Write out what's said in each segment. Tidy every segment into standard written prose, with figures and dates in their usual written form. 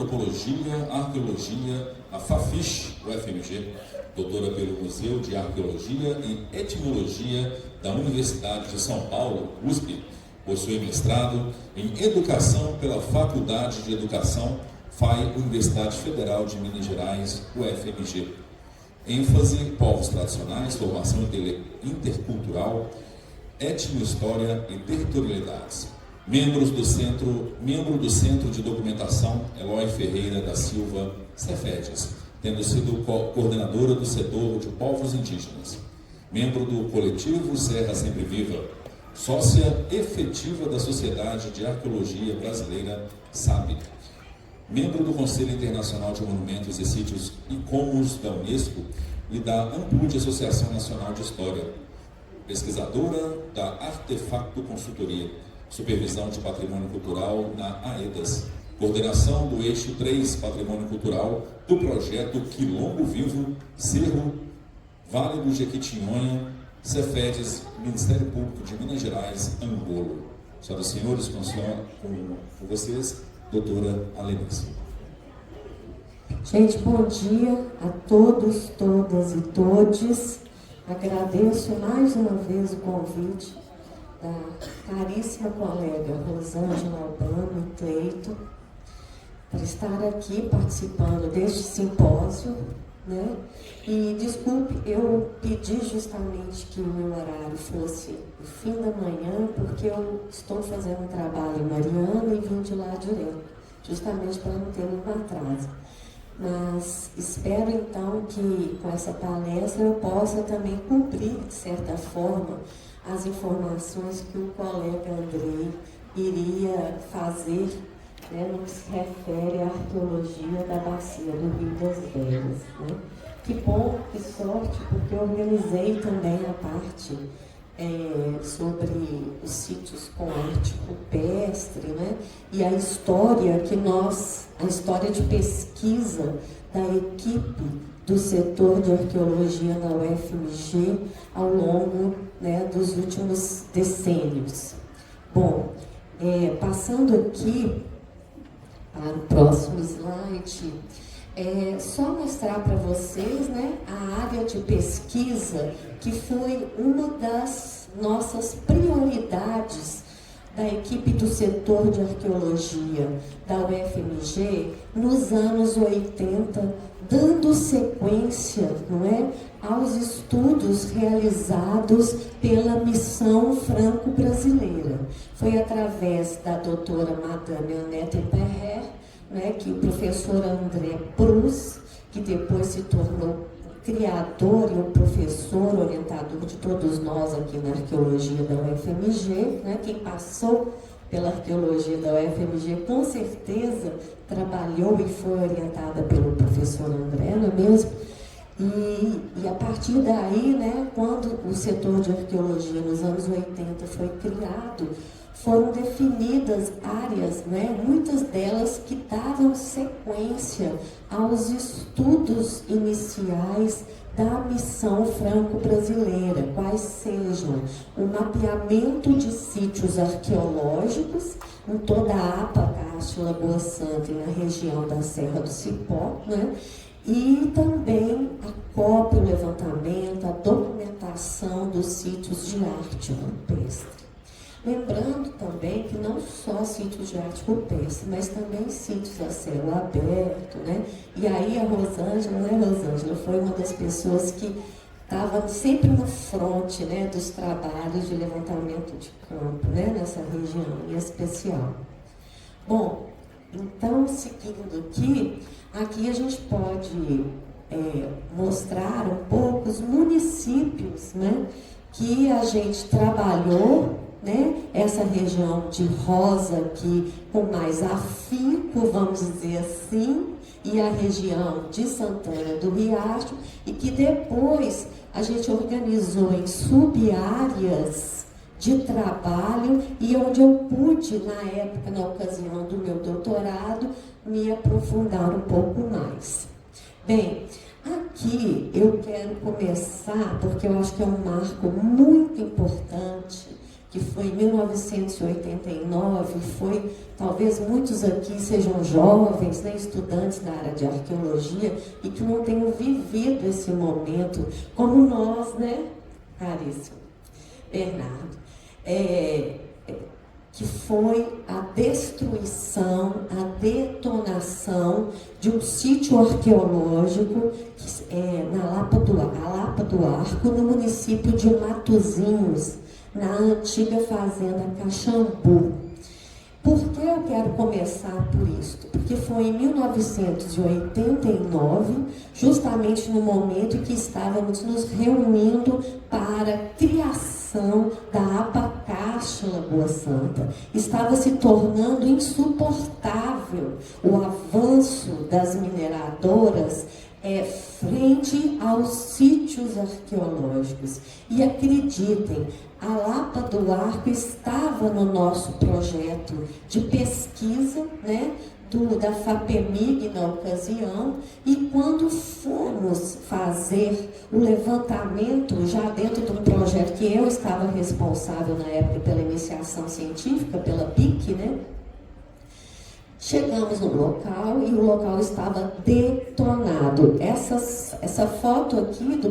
Antropologia, Arqueologia, a FAFISH, UFMG, doutora pelo Museu de Arqueologia e Etnologia da Universidade de São Paulo, USP, possui mestrado em Educação pela Faculdade de Educação, FAI, Universidade Federal de Minas Gerais, UFMG. ênfase, povos tradicionais, formação intercultural, etnohistória e territorialidades. Membro do Centro de Documentação Eloy Ferreira da Silva Cefedes, tendo sido coordenadora do setor de povos indígenas. Membro do coletivo Serra Sempre Viva, sócia efetiva da Sociedade de Arqueologia Brasileira, SAB. Membro do Conselho Internacional de Monumentos e Sítios ICOMOS da Unesco e da AMPUD, Associação Nacional de História. Pesquisadora da Artefacto Consultoria, Supervisão de Patrimônio Cultural na AEDAS. Coordenação do Eixo 3 Patrimônio Cultural do projeto Quilombo Vivo, Cerro, Vale do Jequitinhonha, Cefedes, Ministério Público de Minas Gerais, Angolo. Senhoras e senhores, com vocês, doutora Alenice. Gente, bom dia a todos, todas e todes. Agradeço mais uma vez o convite da caríssima colega Rosângela Albano Cleito para estar aqui participando deste simpósio, né? E desculpe, eu pedi justamente que o meu horário fosse o fim da manhã, porque eu estou fazendo um trabalho em Mariana e vim de lá direto, justamente para não ter nenhum atraso. Mas espero então que com essa palestra eu possa também cumprir, de certa forma, as informações que o colega Andrei iria fazer, né, no que se refere à arqueologia da bacia do Rio das Velhas, né? Que bom, que sorte, porque eu organizei também a parte sobre os sítios com arte rupestre, né? E a história a história de pesquisa da equipe do setor de arqueologia da UFMG ao longo, né, dos últimos decênios. Bom, passando aqui para o próximo slide, só mostrar para vocês, né, a área de pesquisa que foi uma das nossas prioridades da equipe do setor de arqueologia da UFMG nos anos 80, dando sequência, não é, aos estudos realizados pela Missão Franco-Brasileira. Foi através da doutora Madame Annette Perret, né, que o professor André Prus, que depois se tornou criador e um professor orientador de todos nós aqui na arqueologia da UFMG, né, quem passou pela arqueologia da UFMG com certeza trabalhou e foi orientada pelo professor André, não é mesmo? E a partir daí, né, quando o setor de arqueologia nos anos 80 foi criado, foram definidas áreas, né, muitas delas que davam sequência aos estudos iniciais da missão franco-brasileira, quais sejam o mapeamento de sítios arqueológicos em toda a APA, Castro, Lagoa Santa e na região da Serra do Cipó, né, e também a cópia, o levantamento, a documentação dos sítios de arte rupestre. Lembrando também que não só sítios de arte rupestre, mas também sítios a céu aberto, né? E aí a Rosângela, né, Rosângela, foi uma das pessoas que estava sempre no fronte, né, dos trabalhos de levantamento de campo, né, nessa região em especial. Bom, então, seguindo aqui a gente pode mostrar um pouco os municípios, né, que a gente trabalhou, né, essa região de rosa aqui com mais afinco, vamos dizer assim, e a região de Santana do Riacho, e que depois a gente organizou em sub-áreas de trabalho e onde eu pude, na época, na ocasião do meu doutorado, me aprofundar um pouco mais. Bem, aqui eu quero começar, porque eu acho que é um marco muito importante, que foi em 1989, foi, talvez muitos aqui sejam jovens, né, estudantes da área de arqueologia, e que não tenham vivido esse momento como nós, né, caríssimo Bernardo, que foi a destruição, a detonação de um sítio arqueológico na Lapa do Arco, no município de Matozinhos, na antiga fazenda Caxambu. Por que eu quero começar por isso? Porque foi em 1989, justamente no momento em que estávamos nos reunindo para a criação da Abacaxi Lagoa Santa. Estava se tornando insuportável o avanço das mineradoras frente aos sítios arqueológicos. E acreditem, a Lapa do Arco estava no nosso projeto de pesquisa, né, da FAPEMIG na ocasião, e quando fomos fazer o levantamento, já dentro de um projeto que eu estava responsável na época pela iniciação científica, pela PIC, né, chegamos no local e o local estava detonado. Essa foto aqui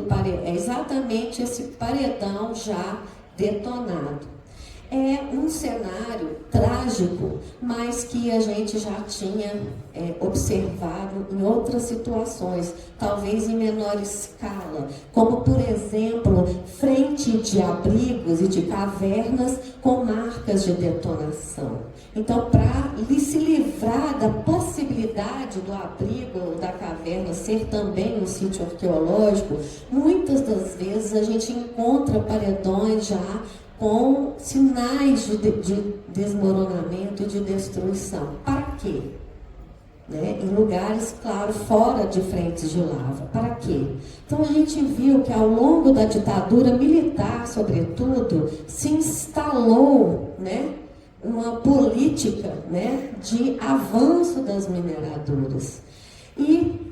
é exatamente esse paredão já detonado. É um cenário trágico, mas que a gente já tinha observado em outras situações, talvez em menor escala, como, por exemplo, frente de abrigos e de cavernas com marcas de detonação. Então, para se livrar da possibilidade do abrigo ou da caverna ser também um sítio arqueológico, muitas das vezes a gente encontra paredões já com sinais de desmoronamento e de destruição. Para quê? Né? Em lugares, claro, fora de frentes de lava. Para quê? Então a gente viu que ao longo da ditadura militar, sobretudo, se instalou, né, uma política, né, de avanço das mineradoras. E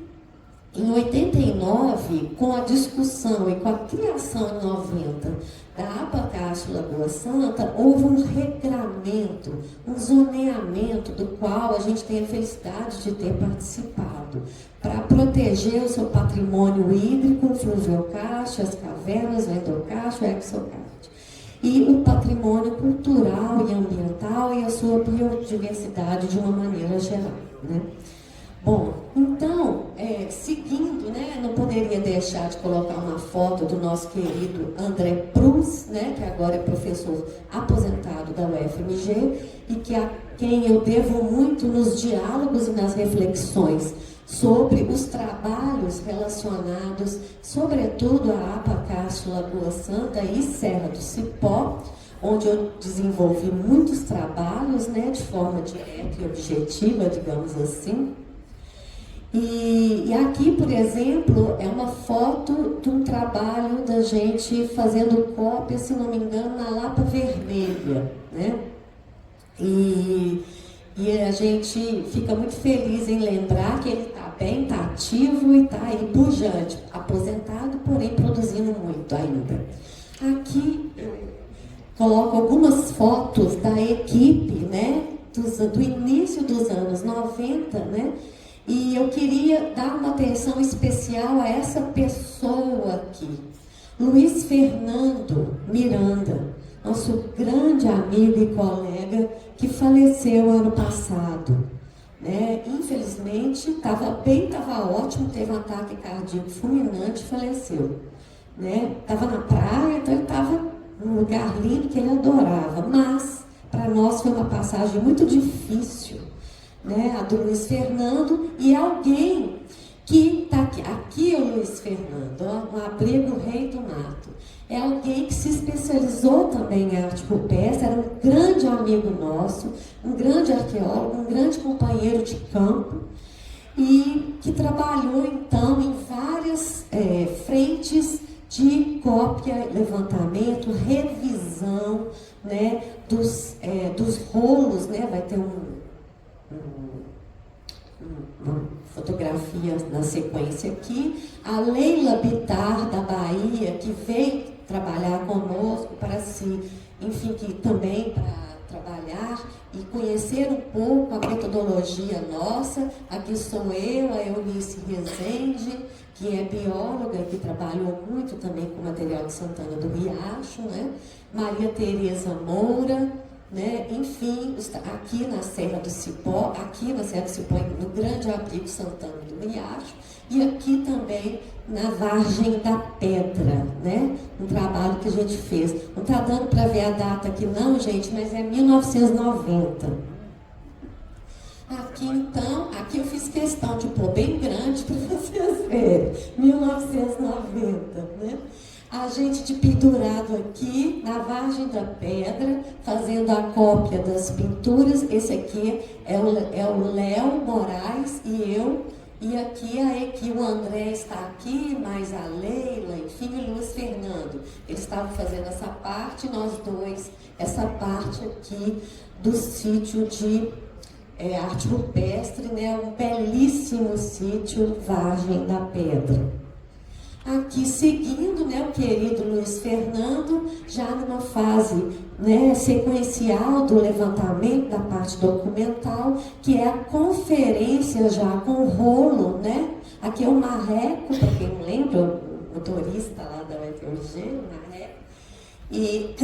em 89, com a discussão e com a criação em 90 da Abacaxi Lagoa Santa, houve um regramento, um zoneamento do qual a gente tem a felicidade de ter participado, para proteger o seu patrimônio hídrico, o fluviocárstico, as cavernas, o endocárstico, o exocárstico, e o patrimônio cultural e ambiental e a sua biodiversidade de uma maneira geral, né? Bom, então, seguindo, né, não poderia deixar de colocar uma foto do nosso querido André Prus, né, que agora é professor aposentado da UFMG e a quem eu devo muito nos diálogos e nas reflexões sobre os trabalhos relacionados, sobretudo a Abacaxi Lagoa Santa e Serra do Cipó, onde eu desenvolvi muitos trabalhos, né, de forma direta e objetiva, digamos assim. E aqui, por exemplo, é uma foto de um trabalho da gente fazendo cópia, se não me engano, na Lapa Vermelha, né? E a gente fica muito feliz em lembrar que ele está bem, está ativo e está aí pujante, aposentado, porém produzindo muito ainda. Aqui eu coloco algumas fotos da equipe, né, do início dos anos 90, né? E eu queria dar uma atenção especial a essa pessoa aqui, Luiz Fernando Miranda, nosso grande amigo e colega que faleceu ano passado, né? Infelizmente, estava ótimo, teve um ataque cardíaco fulminante e faleceu, né? Estava na praia, então ele estava num lugar lindo que ele adorava, mas para nós foi uma passagem muito difícil, né, a do Luiz Fernando, e alguém que está aqui é o Luiz Fernando, ó, um abrigo Rei do Mato. É alguém que se especializou também em arte rupestre, era um grande amigo nosso, um grande arqueólogo, um grande companheiro de campo, e que trabalhou então em várias frentes de cópia, levantamento, revisão, né, dos rolos, né, vai ter uma fotografia na sequência aqui, a Leila Bitar da Bahia, que veio trabalhar conosco para se enfim, que também para trabalhar e conhecer um pouco a metodologia nossa. Aqui sou eu, a Eunice Rezende, que é bióloga e que trabalhou muito também com material de Santana do Riacho, né? Maria Tereza Moura, né? Enfim, aqui na Serra do Cipó, no Grande Abrigo Santana do Riacho, e aqui também na Vargem da Pedra, né? Um trabalho que a gente fez. Não está dando para ver a data aqui não, gente, mas é 1990. Aqui então, aqui eu fiz questão de pôr bem grande para vocês verem, 1990, né? A gente de pendurado aqui na Vargem da Pedra, fazendo a cópia das pinturas. Esse aqui é o Léo Moraes e eu. E aqui a equipe, o André está aqui, mais a Leila, enfim, e o Luiz Fernando. Eles estavam fazendo essa parte, nós dois, essa parte aqui do sítio de arte rupestre, né? Um belíssimo sítio, Vargem da Pedra. Aqui seguindo, né, o querido Luiz Fernando, já numa fase, né, sequencial do levantamento da parte documental, que é a conferência já com rolo, né? Aqui é o Marreco, para quem não lembra, o motorista lá da UFMG, o Marreco. E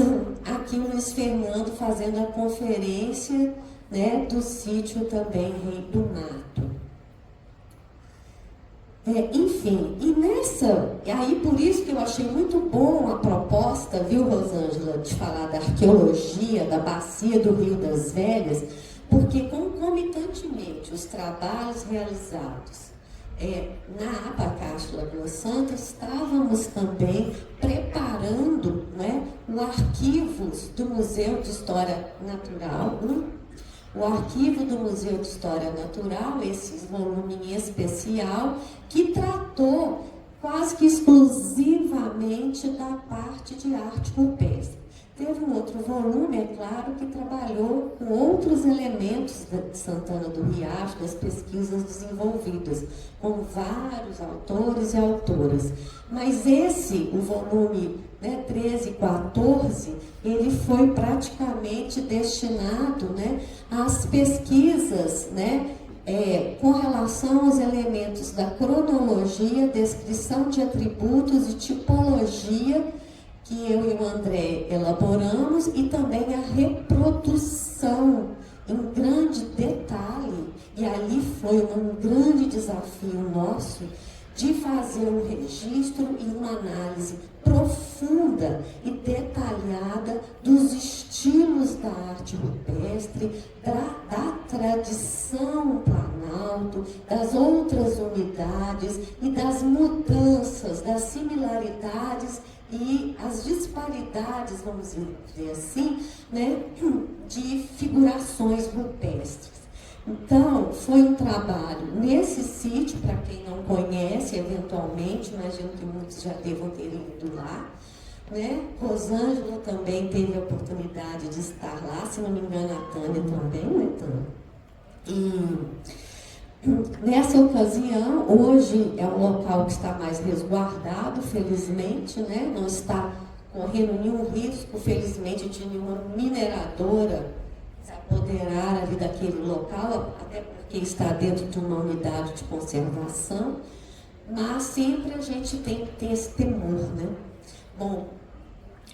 aqui o Luiz Fernando fazendo a conferência, né, do sítio também Rei do Mato. Enfim, e aí por isso que eu achei muito bom a proposta, viu, Rosângela, de falar da arqueologia, da bacia do Rio das Velhas, porque concomitantemente os trabalhos realizados na Abacaxi Lagoa Santa, estávamos também preparando, né, o arquivo do Museu de História Natural, o arquivo do Museu de História Natural, esse volume em especial, que tratou quase que exclusivamente da parte de arte rupestre. Teve um outro volume, é claro, que trabalhou com outros elementos de Santana do Riacho, das pesquisas desenvolvidas, com vários autores e autoras. Mas o volume, né, 13 e 14, ele foi praticamente destinado, né, às pesquisas, né, com relação aos elementos da cronologia, descrição de atributos e tipologia, que eu e o André elaboramos, e também a reprodução em grande detalhe. E ali foi um grande desafio nosso de fazer um registro e uma análise profunda e detalhada dos estilos da arte rupestre, da tradição Planalto, das outras unidades e das mudanças, das similaridades e as disparidades, vamos dizer assim, né, de figurações rupestres. Então, foi um trabalho nesse sítio, para quem não conhece, eventualmente, imagino que muitos já devam ter ido lá, né? Rosângela também teve a oportunidade de estar lá, se não me engano, a Tânia também, né, Tânia? E nessa ocasião, hoje é um local que está mais resguardado, felizmente, né? Não está correndo nenhum risco, felizmente, de nenhuma mineradora se apoderar ali daquele local, até porque está dentro de uma unidade de conservação, mas sempre a gente tem que ter esse temor, né? Bom,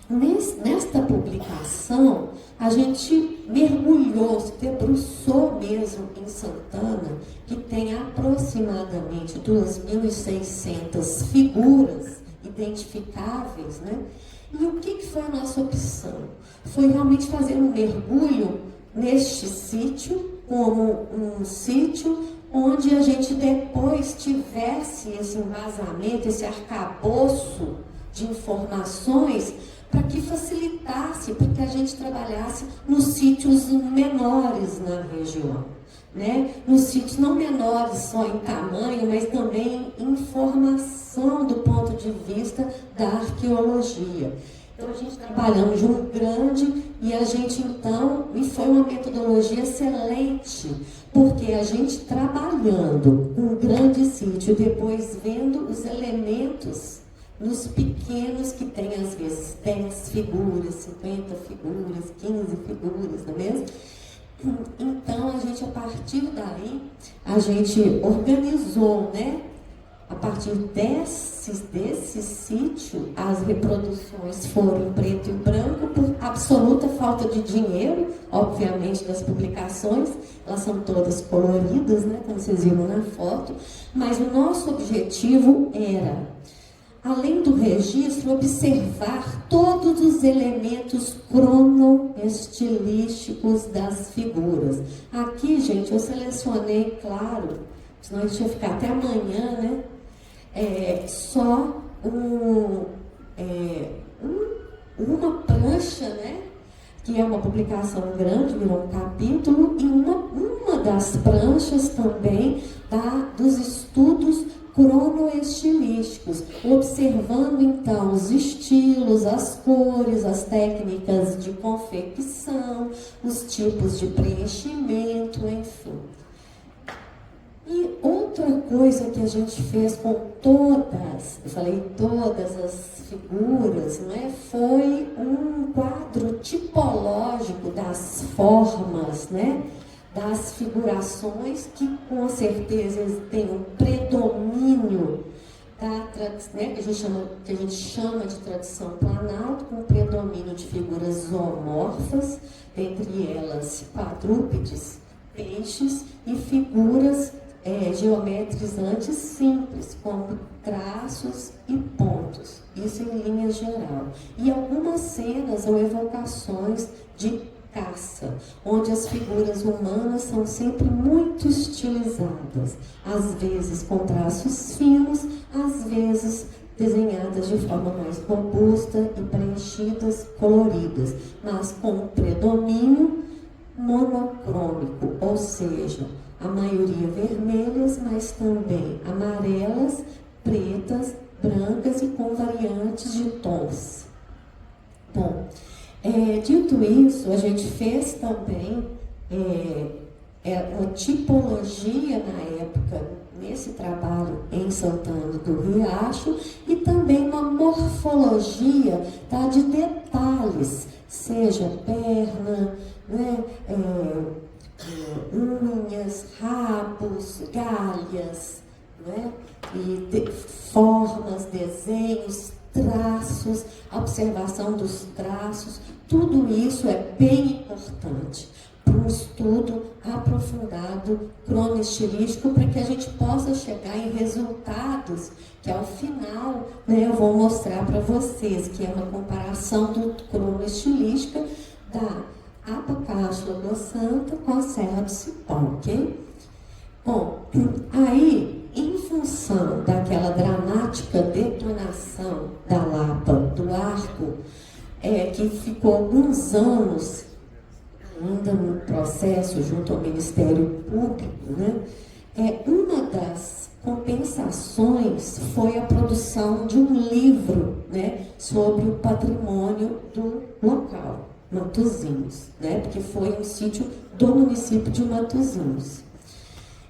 nesta publicação, a gente mergulhou, se debruçou mesmo em Santana, que tem aproximadamente 2.600 figuras identificáveis, né? E o que foi a nossa opção? Foi realmente fazer um mergulho neste sítio, como um sítio onde a gente depois tivesse esse embasamento, esse arcabouço de informações, para que facilitasse, para que a gente trabalhasse nos sítios menores na região, né? Nos sítios não menores só em tamanho, mas também em informação do ponto de vista da arqueologia. Então, a gente trabalhamos de um grande e a gente, então, e foi uma metodologia excelente, porque a gente trabalhando um grande sítio, depois vendo os elementos, nos pequenos que tem às vezes 10 figuras, 50 figuras, 15 figuras, não é mesmo? Então a gente, a partir daí, a gente organizou, né? A partir desse sítio, as reproduções foram em preto e branco por absoluta falta de dinheiro, obviamente, das publicações. Elas são todas coloridas, né, como vocês viram na foto. Mas o nosso objetivo era, além do registro, observar todos os elementos cronoestilísticos das figuras. Aqui, gente, eu selecionei, claro, senão a gente ia ficar até amanhã, né? Só uma prancha, né? Que é uma publicação grande, virou um capítulo, e uma das pranchas também dos estudos cronoestilísticos, observando então os estilos, as cores, as técnicas de confecção, os tipos de preenchimento, enfim. E outra coisa que a gente fez com todas, eu falei todas as figuras, não é? Foi um quadro tipológico das formas, né? Das figurações, que com certeza têm um predomínio da tradição, né? que a gente chama de tradição planalto, com predomínio de figuras zoomorfas, dentre elas quadrúpedes, peixes e figuras geometrizantes simples, como traços e pontos, isso em linha geral. E algumas cenas ou evocações de caça, onde as figuras humanas são sempre muito estilizadas, às vezes com traços finos, às vezes desenhadas de forma mais robusta e preenchidas, coloridas, mas com predomínio monocrômico, ou seja, a maioria vermelhas, mas também amarelas, pretas, brancas e com variantes de tons. Bom, dito isso, a gente fez também uma tipologia na época, nesse trabalho em Santana do Riacho, e também uma morfologia, tá, de detalhes, seja perna, né, unhas, rabos, galhas, né? E formas, desenhos, traços, observação dos traços, tudo isso é bem importante para um estudo aprofundado cronoestilístico, para que a gente possa chegar em resultados que ao final, né, eu vou mostrar para vocês, que é uma comparação do cronoestilística da Apacástula do Santa com a Serra do Cipó, ok? Bom, aí, em função daquela dramática detonação da Lapa do Arco, que ficou alguns anos ainda no processo junto ao Ministério Público, né? Uma das compensações foi a produção de um livro, né, sobre o patrimônio do local, Matozinhos, né? Porque foi um sítio do município de Matozinhos.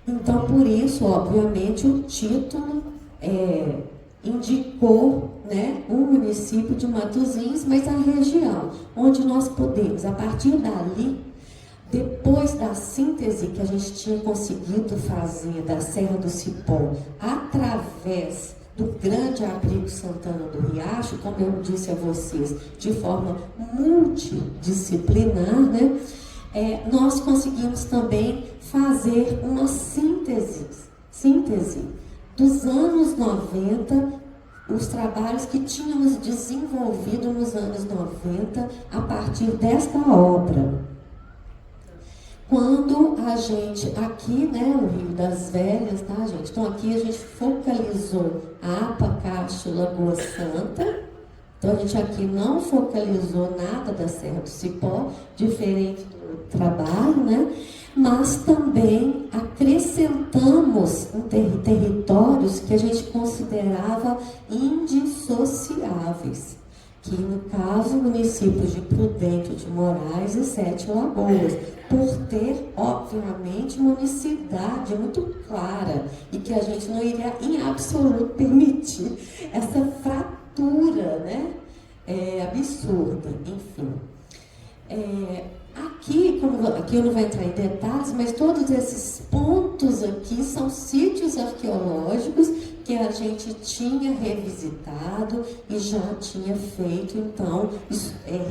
Então, por isso, obviamente, o título indicou, né, o município de Matozinhos, mas a região onde nós podemos, a partir dali, depois da síntese que a gente tinha conseguido fazer da Serra do Cipó, através do grande abrigo Santana do Riacho, como eu disse a vocês, de forma multidisciplinar, né? Nós conseguimos também fazer uma síntese dos anos 90, os trabalhos que tínhamos desenvolvido nos anos 90 a partir desta obra. Quando a gente, aqui, né, o Rio das Velhas, tá, gente? Então, aqui a gente focalizou a Apacástula Lagoa Santa. Então, a gente aqui não focalizou nada da Serra do Cipó, diferente do trabalho, né? Mas também acrescentamos territórios que a gente considerava indissociáveis, que no caso municípios de Prudente de Moraes e Sete Lagoas, por ter, obviamente, uma unicidade muito clara e que a gente não iria em absoluto permitir essa fratura altura, né? Absurda, enfim. Aqui eu não vou entrar em detalhes, mas todos esses pontos aqui são sítios arqueológicos que a gente tinha revisitado e já tinha feito, então,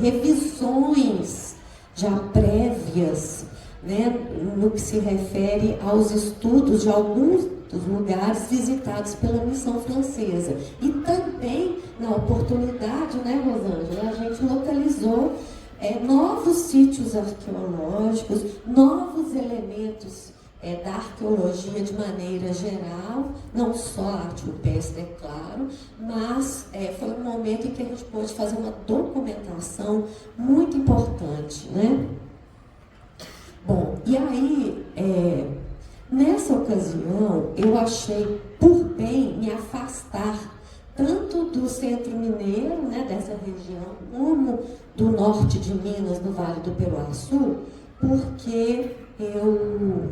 revisões já prévias, né, no que se refere aos estudos de alguns dos lugares visitados pela missão francesa. E também, na oportunidade, né, Rosângela, a gente localizou novos sítios arqueológicos, novos elementos da arqueologia de maneira geral, não só a arte rupestre, é claro, mas foi um momento em que a gente pôde fazer uma documentação muito importante, né? Bom, e aí, nessa ocasião, eu achei por bem me afastar tanto do centro mineiro, né, dessa região, como do norte de Minas, no Vale do Peruaçu, porque eu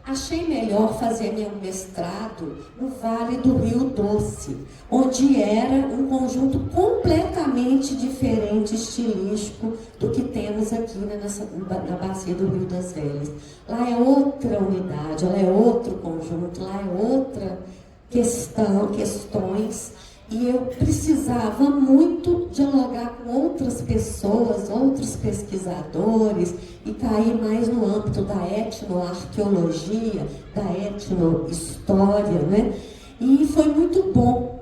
achei melhor fazer meu mestrado no Vale do Rio Doce, onde era um conjunto completamente diferente, estilístico, do que temos aqui, né, na bacia do Rio das Velhas. Lá é outra unidade, lá é outro conjunto, lá é outra questões. E eu precisava muito dialogar com outras pessoas, outros pesquisadores, e cair mais no âmbito da etnoarqueologia, da etnohistória, né? E foi muito bom,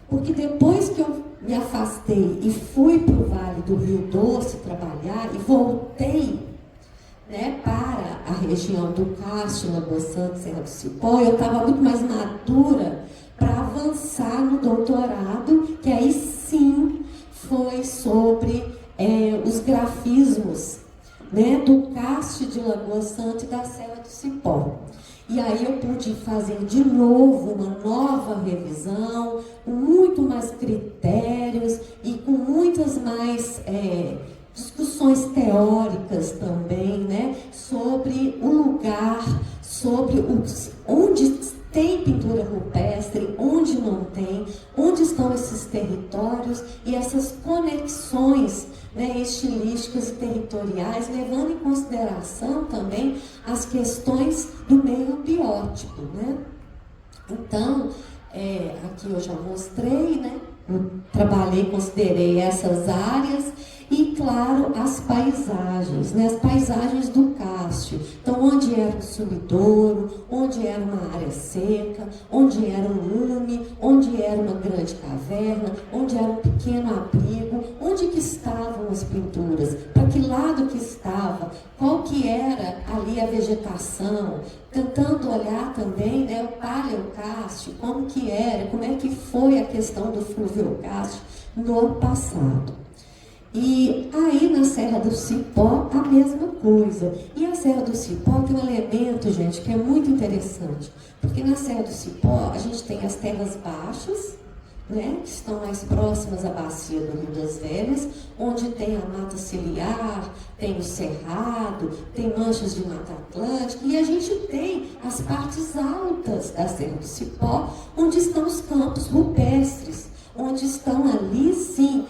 porque depois que eu me afastei e fui para o Vale do Rio Doce trabalhar, e voltei, né, para a região do Cássio, Lagoa Santa, Serra do Cipó, eu estava muito mais madura para avançar no doutorado, que aí sim foi sobre os grafismos, né, do Cássio de Lagoa Santa e da Serra do Cipó. E aí eu pude fazer de novo uma nova revisão, com muito mais critérios e com muitas mais discussões teóricas também, né, sobre o lugar, sobre onde tem pintura rupestre, onde não tem, onde estão esses territórios e essas conexões, né, estilísticas e territoriais, levando em consideração também as questões do meio biótipo, né? Então, aqui eu já mostrei, né? Eu trabalhei, considerei essas áreas e, claro, as paisagens, né? As paisagens do Cássio. Então, onde era o sumidouro, onde era uma área seca, onde era um lume, onde era uma grande caverna, onde era um pequeno abrigo, onde que estavam as pinturas, para que lado que estava, qual que era ali a vegetação, tentando olhar também, né, o paleocástio, como que era, como é que foi a questão do fluviocástio no passado. E aí na Serra do Cipó, a mesma coisa. E a Serra do Cipó tem um elemento, gente, que é muito interessante. Porque na Serra do Cipó, a gente tem as terras baixas, né, que estão mais próximas à bacia do Rio das Velhas, onde tem a mata ciliar, tem o cerrado, tem manchas de mata atlântica, e a gente tem as partes altas da Serra do Cipó, onde estão os campos rupestres, onde estão ali, sim,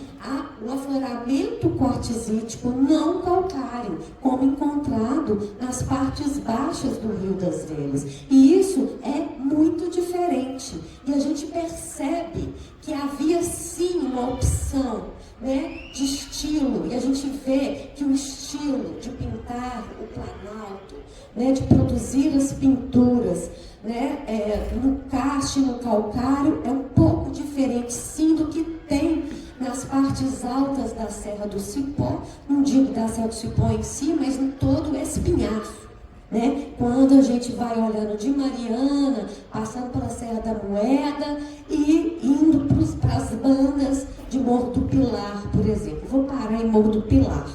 o afloramento quartzítico não calcário, como encontrado nas partes baixas do Rio das Velhas. E isso é muito diferente. E a gente percebe que havia, sim, uma opção, né, de estilo. E a gente vê que o estilo de pintar o Planalto, né, de produzir as pinturas, né, no cástio e no calcário, é um pouco diferente, sim, do que tem nas partes altas da Serra do Cipó, não digo da Serra do Cipó em si, mas em todo o espinhaço, né? Quando a gente vai olhando de Mariana, passando pela Serra da Moeda e indo para as bandas de Morro do Pilar, por exemplo. Vou parar em Morro do Pilar,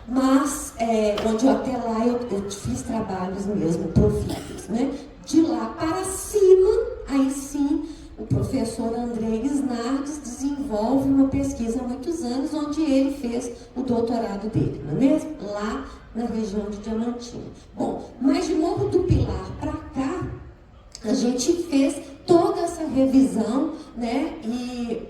mas onde até lá eu fiz trabalhos mesmo profícuos, né? De lá para cima, aí sim, o professor André Isnardes desenvolve uma pesquisa há muitos anos, onde ele fez o doutorado dele, não é mesmo? Lá na região de Diamantina. Bom, mas de Morro do Pilar para cá, a gente fez toda essa revisão, né, e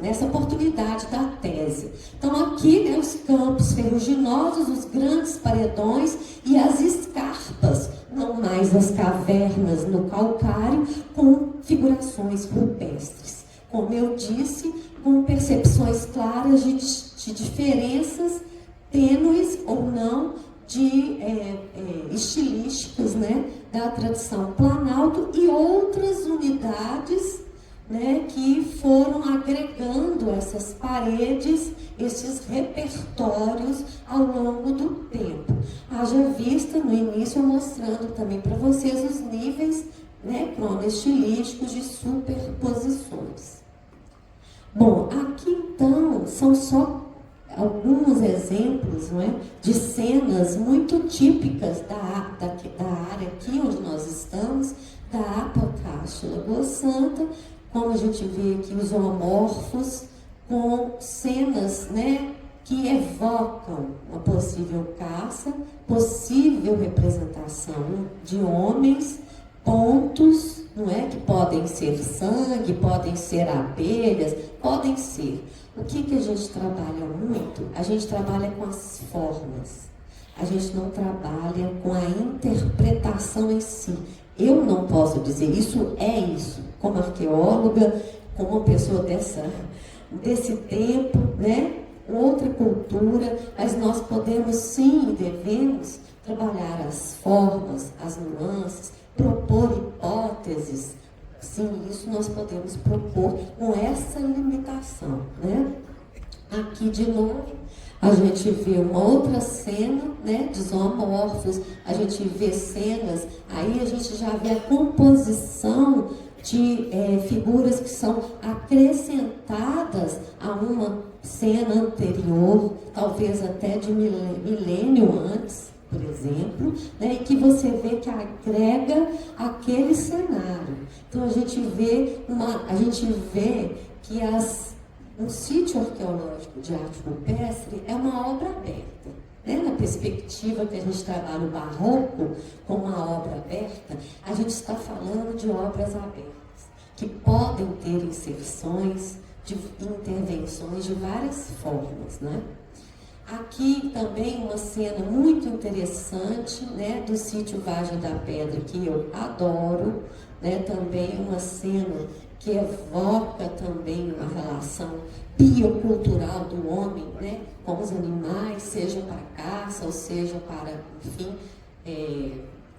nessa oportunidade da tese. Então aqui, né, os campos ferruginosos, os grandes paredões e as escarpas, não mais as cavernas no calcário, com figurações rupestres. Como eu disse, com percepções claras de diferenças tênues ou não de estilísticas, né, da tradição Planalto e outras unidades, né, que foram agregando essas paredes, esses repertórios ao longo do tempo. Haja vista no início mostrando também para vocês os níveis, né, cronoestilísticos de superposições. Bom, aqui então são só alguns exemplos, não é, de cenas muito típicas da área aqui onde nós estamos, da APA Castro Lagoa Santa, como a gente vê aqui os zoomorfos, com cenas, né, que evocam uma possível caça, possível representação de homens, pontos, não é, que podem ser sangue, podem ser abelhas, podem ser. O que a gente trabalha muito? A gente trabalha com as formas. A gente não trabalha com a interpretação em si. Eu não posso dizer isso é isso. Como arqueóloga, como uma pessoa desse tempo, né? Outra cultura, mas nós podemos sim e devemos trabalhar as formas, as nuances, propor hipóteses. Sim, isso nós podemos propor com essa limitação, né? Aqui de novo, a gente vê uma outra cena, né, de zoomorfos, a gente vê cenas, aí a gente já vê a composição de figuras que são acrescentadas a uma cena anterior, talvez até de milênio antes, por exemplo, né, e que você vê que agrega aquele cenário. Então a gente vê que um sítio arqueológico de arte rupestre é uma obra aberta. Né? Na perspectiva que a gente trabalha o barroco com uma obra aberta, a gente está falando de obras abertas, que podem ter inserções, de intervenções de várias formas, né? Aqui também uma cena muito interessante, né, do sítio Vargem da Pedra, que eu adoro, né, também uma cena que evoca também uma relação biocultural do homem, né, com os animais, seja para caça ou seja para, enfim,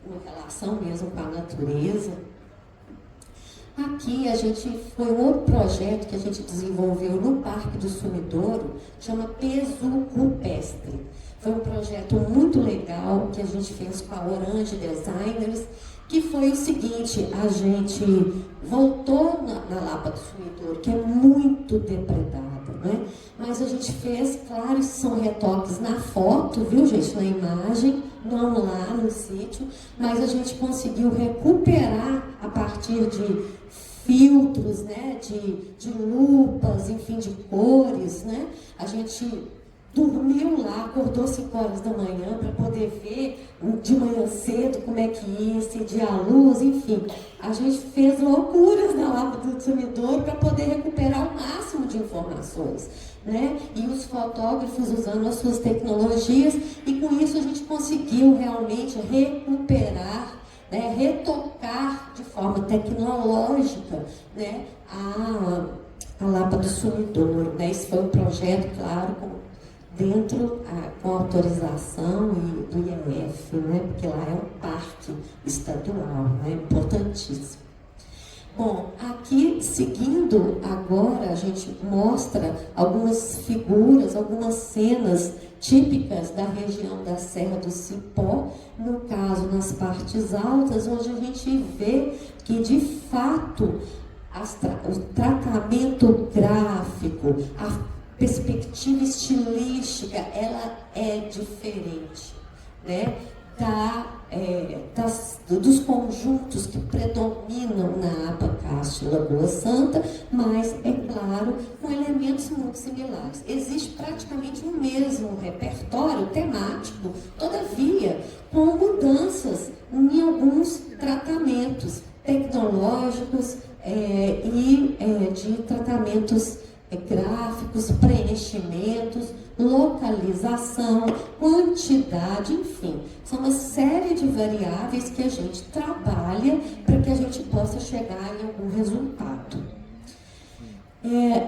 uma relação mesmo com a natureza. Aqui foi um outro projeto que a gente desenvolveu no Parque do Sumidouro, chama Peso Rupestre. Foi um projeto muito legal que a gente fez com a Orange Designers, que foi o seguinte: a gente voltou na Lapa do Sumidouro, que é muito depredada, né? Mas a gente fez, claro, isso são retoques na foto, viu, gente, na imagem, não lá no sítio, mas a gente conseguiu recuperar a partir de filtros, né, de lupas, enfim, de cores, né? A gente dormiu lá, acordou 5 horas da manhã para poder ver de manhã cedo como é que ia, incidir a luz, enfim. A gente fez loucuras na Lapa do Sumidouro para poder recuperar o máximo de informações, né? E os fotógrafos usando as suas tecnologias, e com isso a gente conseguiu realmente recuperar, né, retocar de forma tecnológica, né, a Lapa do Sumidouro, né? Esse foi um projeto, claro, com autorização do IMF, né? Porque lá é um parque estadual, né? Importantíssimo. Bom, aqui, seguindo agora, a gente mostra algumas figuras, algumas cenas típicas da região da Serra do Cipó, no caso, nas partes altas, onde a gente vê que, de fato, o tratamento gráfico, a perspectiva estilística, ela é diferente, né? Dos conjuntos que predominam na APA Castro Lagoa Santa, mas, é claro, com elementos muito similares. Existe praticamente o mesmo repertório temático, todavia, com mudanças em alguns tratamentos. tratamentos tecnológicos e de tratamentos gráficos, preenchimentos, localização, quantidade, enfim. São uma série de variáveis que a gente trabalha para que a gente possa chegar em algum resultado.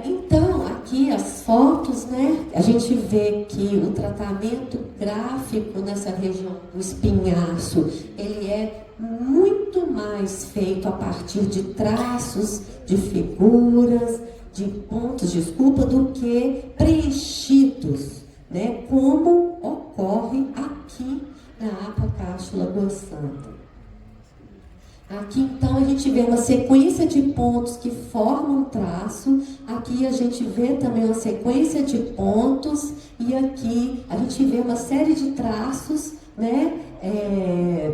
Então, aqui as fotos, né? A gente vê que o tratamento gráfico nessa região do espinhaço, ele é muito mais feito a partir de traços, de figuras, de pontos, desculpa, do que preenchidos, né? Como ocorre aqui na APA Castro Lagoa Santa. Aqui, então, a gente vê uma sequência de pontos que formam traço. Aqui a gente vê também uma sequência de pontos. E aqui a gente vê uma série de traços, né,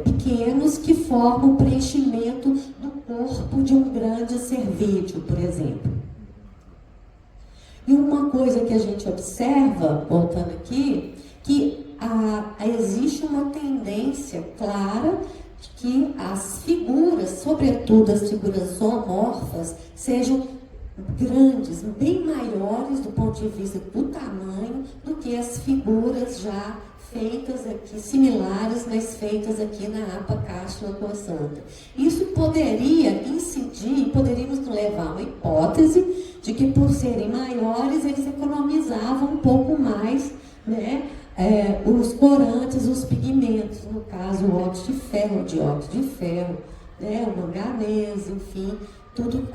pequenos que formam o preenchimento do corpo de um grande cervídeo, por exemplo. E uma coisa que a gente observa, voltando aqui, que existe uma tendência clara que as figuras, sobretudo as figuras zoomorfas, sejam grandes, bem maiores do ponto de vista do tamanho do que as figuras já feitas aqui, similares, mas feitas aqui na APA Castro Lagoa Santa. Isso poderia incidir, poderíamos levar a uma hipótese de que por serem maiores, eles economizavam um pouco mais, né? Os corantes, os pigmentos, no caso o óxido de ferro, né, o manganês, enfim, tudo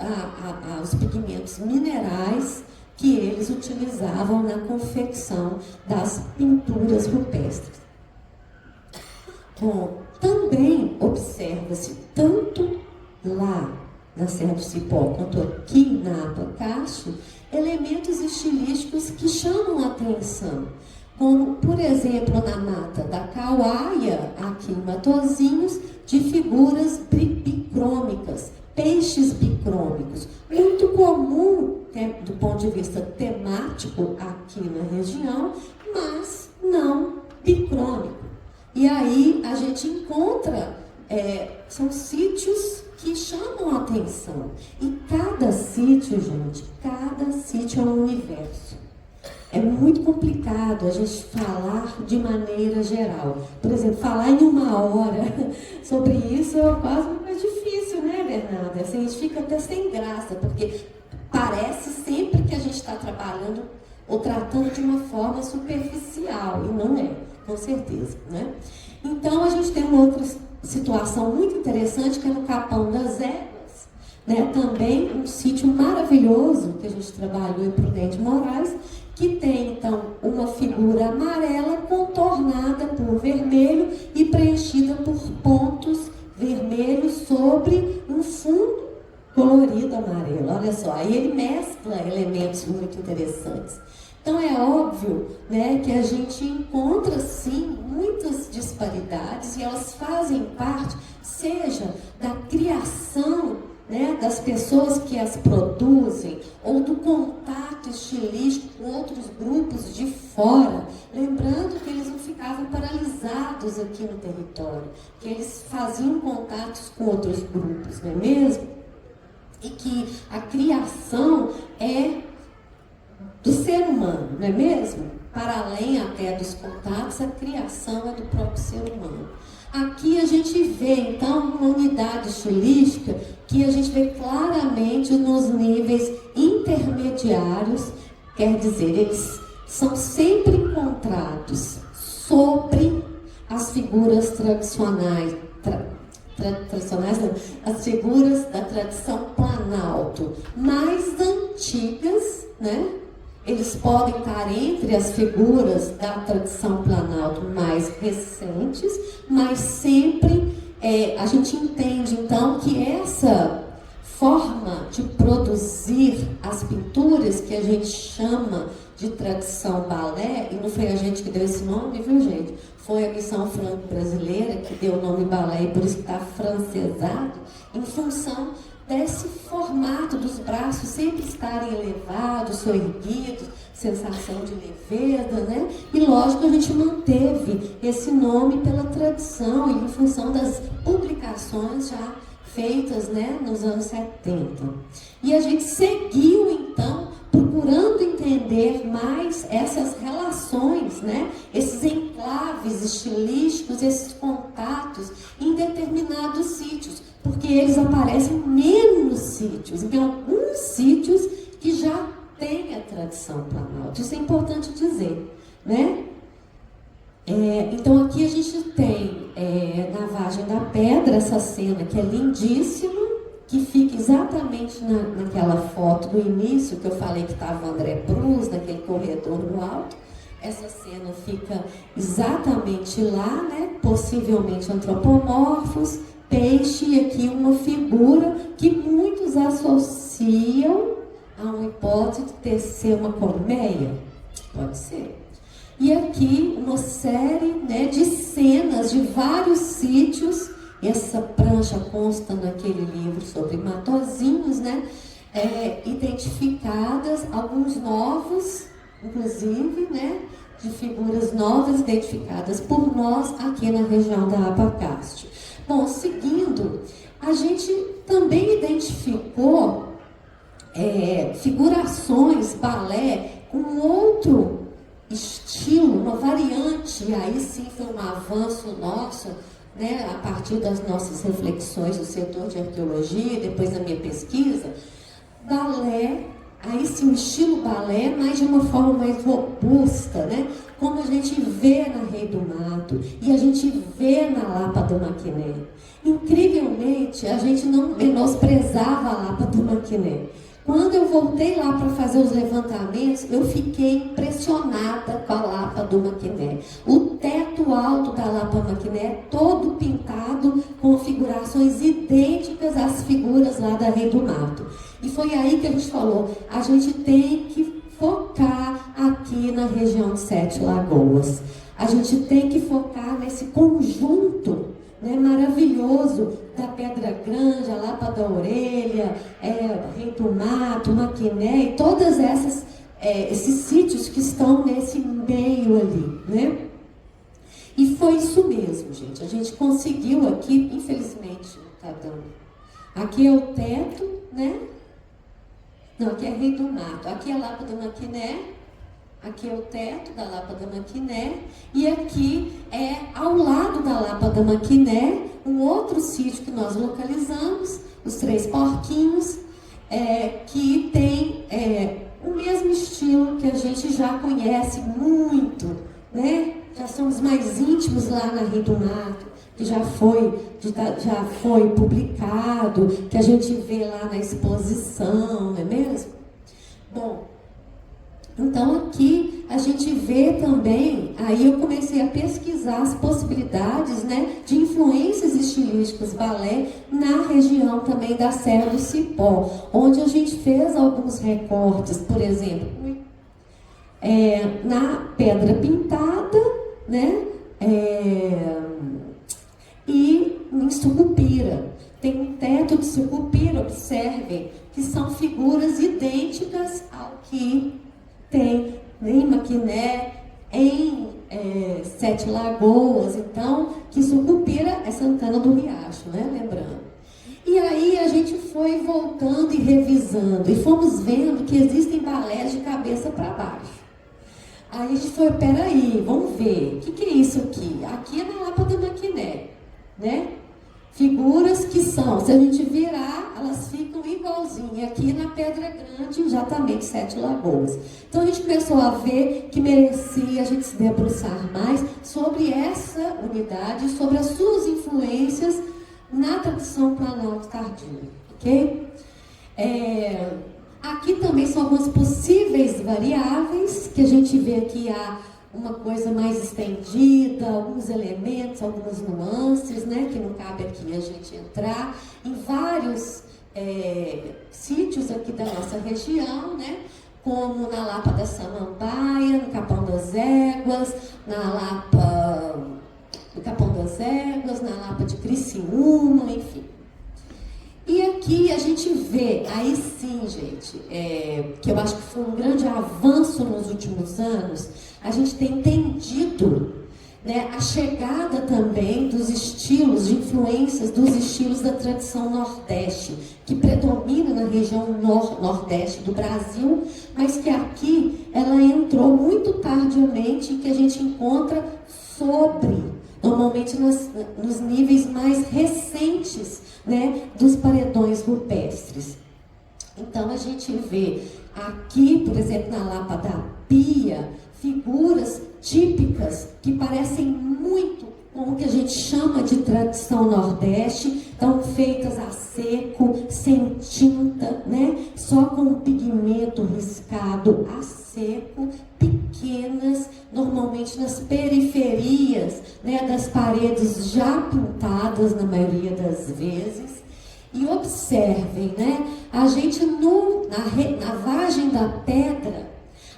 os pigmentos minerais que eles utilizavam na confecção das pinturas rupestres. Bom, também observa-se tanto lá na Serra do Cipó quanto aqui na APA Castro elementos estilísticos que chamam a atenção. Como, por exemplo, na mata da Cauaia, aqui em Matozinhos, de figuras bicrômicas, peixes bicrômicos, muito comum do ponto de vista temático aqui na região, mas não bicrômico. E aí a gente encontra, são sítios que chamam a atenção. E cada sítio, gente, cada sítio é um universo. É muito complicado a gente falar de maneira geral. Por exemplo, falar em uma hora sobre isso é quase mais difícil, né, Bernardo? Assim, a gente fica até sem graça, porque parece sempre que a gente está trabalhando ou tratando de uma forma superficial, e não é, com certeza, né? Então, a gente tem uma outra situação muito interessante, que é no Capão das Éguas, né? Também um sítio maravilhoso que a gente trabalhou em Prudente Moraes, que tem, então, uma figura amarela contornada por vermelho e preenchida por pontos vermelhos sobre um fundo colorido amarelo. Olha só, aí ele mescla elementos muito interessantes. Então, é óbvio, né, que a gente encontra, sim, muitas disparidades e elas fazem parte, seja da criação, né, das pessoas que as produzem, ou do contato estilístico com outros grupos de fora, lembrando que eles não ficavam paralisados aqui no território, que eles faziam contatos com outros grupos, não é mesmo? E que a criação é do ser humano, não é mesmo? Para além até dos contatos, a criação é do próprio ser humano. Aqui a gente vê, então, uma unidade estilística que a gente vê claramente nos níveis intermediários, quer dizer, eles são sempre encontrados sobre as figuras tradicionais, as figuras da tradição Planalto, mais antigas, né? Eles podem estar entre as figuras da tradição Planalto mais recentes, mas sempre a gente entende, então, que essa forma de produzir as pinturas, que a gente chama de tradição balé, e não foi a gente que deu esse nome, viu, gente? Foi a Missão Franco-Brasileira que deu o nome balé, e por isso que está francesado, em função desse formato dos braços sempre estarem elevados, soerguidos, sensação de leveza, né? E lógico, a gente manteve esse nome pela tradição e em função das publicações já feitas, né, nos anos 70. E a gente seguiu, então, procurando entender mais essas relações, né, esses enclaves estilísticos, esses contatos em determinados sítios, porque eles aparecem menos sítios, em alguns sítios que já têm a tradição planalto. Isso é importante dizer, né? Então aqui a gente tem na Vargem da Pedra essa cena que é lindíssima, que fica exatamente naquela foto do início que eu falei que estava o André Brus, naquele corredor no alto. Essa cena fica exatamente lá, né? Possivelmente antropomorfos, peixe, e aqui uma figura que muitos associam a uma hipótese de ser uma colmeia. Pode ser. E aqui uma série, né, de cenas de vários sítios. Essa prancha consta naquele livro sobre Matozinhos, né, identificadas, alguns novos, inclusive, né, de figuras novas identificadas por nós aqui na região da Apacaste. Bom, seguindo, a gente também identificou figurações, balé, com outro estilo, uma variante, e aí sim foi um avanço nosso, né, a partir das nossas reflexões do setor de arqueologia, depois da minha pesquisa, balé, aí sim o estilo balé, mas de uma forma mais robusta, né, como a gente vê na Rei do Mato, e a gente vê na Lapa do Maquiné. Incrivelmente, a gente não menosprezava a Lapa do Maquiné. Quando eu voltei lá para fazer os levantamentos, eu fiquei impressionada com a Lapa do Maquiné. O teto alto da Lapa Maquiné é todo pintado com figurações idênticas às figuras lá da Rei do Mato. E foi aí que a gente falou, a gente tem que focar aqui na região de Sete Lagoas. A gente tem que focar nesse conjunto, né, maravilhoso da Pedra Grande, a Lapa da Orelha, Rei do Mato, Maquiné e todas esses sítios que estão nesse meio ali, né? E foi isso mesmo, gente. A gente conseguiu aqui, infelizmente, não está dando. Aqui é o teto, né? Não, aqui é Rei do Mato. Aqui é a Lapa do Maquiné. Aqui é o teto da Lapa da Maquiné, e aqui ao lado da Lapa da Maquiné, um outro sítio que nós localizamos, os Três Porquinhos, que tem o mesmo estilo que a gente já conhece muito, né? Já somos mais íntimos lá na Rei do Mato, que já foi publicado, que a gente vê lá na exposição, não é mesmo? Bom, então aqui a gente vê também, aí eu comecei a pesquisar as possibilidades, né, de influências estilísticas balé na região também da Serra do Cipó, onde a gente fez alguns recortes, por exemplo, na pedra pintada, né, e em Sucupira. Tem um teto de Sucupira, observem, que são figuras idênticas ao que tem em Maquiné, em Sete Lagoas. Então, que Sucupira é Santana do Riacho, né? Lembrando. E aí a gente foi voltando e revisando, e fomos vendo que existem balés de cabeça para baixo. Aí a gente foi, peraí, vamos ver, o que é isso aqui? Aqui é na Lapa do Maquiné, né? Figuras que são, se a gente virar, elas ficam igualzinhas. Aqui na Pedra Grande, exatamente Sete Lagoas. Então a gente começou a ver que merecia a gente se debruçar mais sobre essa unidade, sobre as suas influências na tradição planalto tardia, ok? Aqui também são algumas possíveis variáveis, que a gente vê aqui uma coisa mais estendida, alguns elementos, algumas nuances, né, que não cabe aqui a gente entrar, em vários sítios aqui da nossa região, né, como na Lapa da Samambaia, no Capão das Éguas, na Lapa do Capão das Éguas, na Lapa de Criciúma, enfim. E aqui a gente vê, aí sim, gente, que eu acho que foi um grande avanço nos últimos anos, a gente tem entendido né, a chegada também dos estilos, de influências dos estilos da tradição Nordeste, que predomina na região Nordeste do Brasil, mas que aqui ela entrou muito tardiamente e que a gente encontra normalmente nos níveis mais recentes, né, dos paredões rupestres. Então a gente vê aqui, por exemplo, na Lapa da Pia, figuras típicas que parecem muito com o que a gente chama de tradição Nordeste, estão feitas a seco, sem tinta, né? Só com um pigmento riscado a seco, pequenas, normalmente nas periferias, né, das paredes já pintadas na maioria das vezes. E observem, né? A gente na Vargem da Pedra,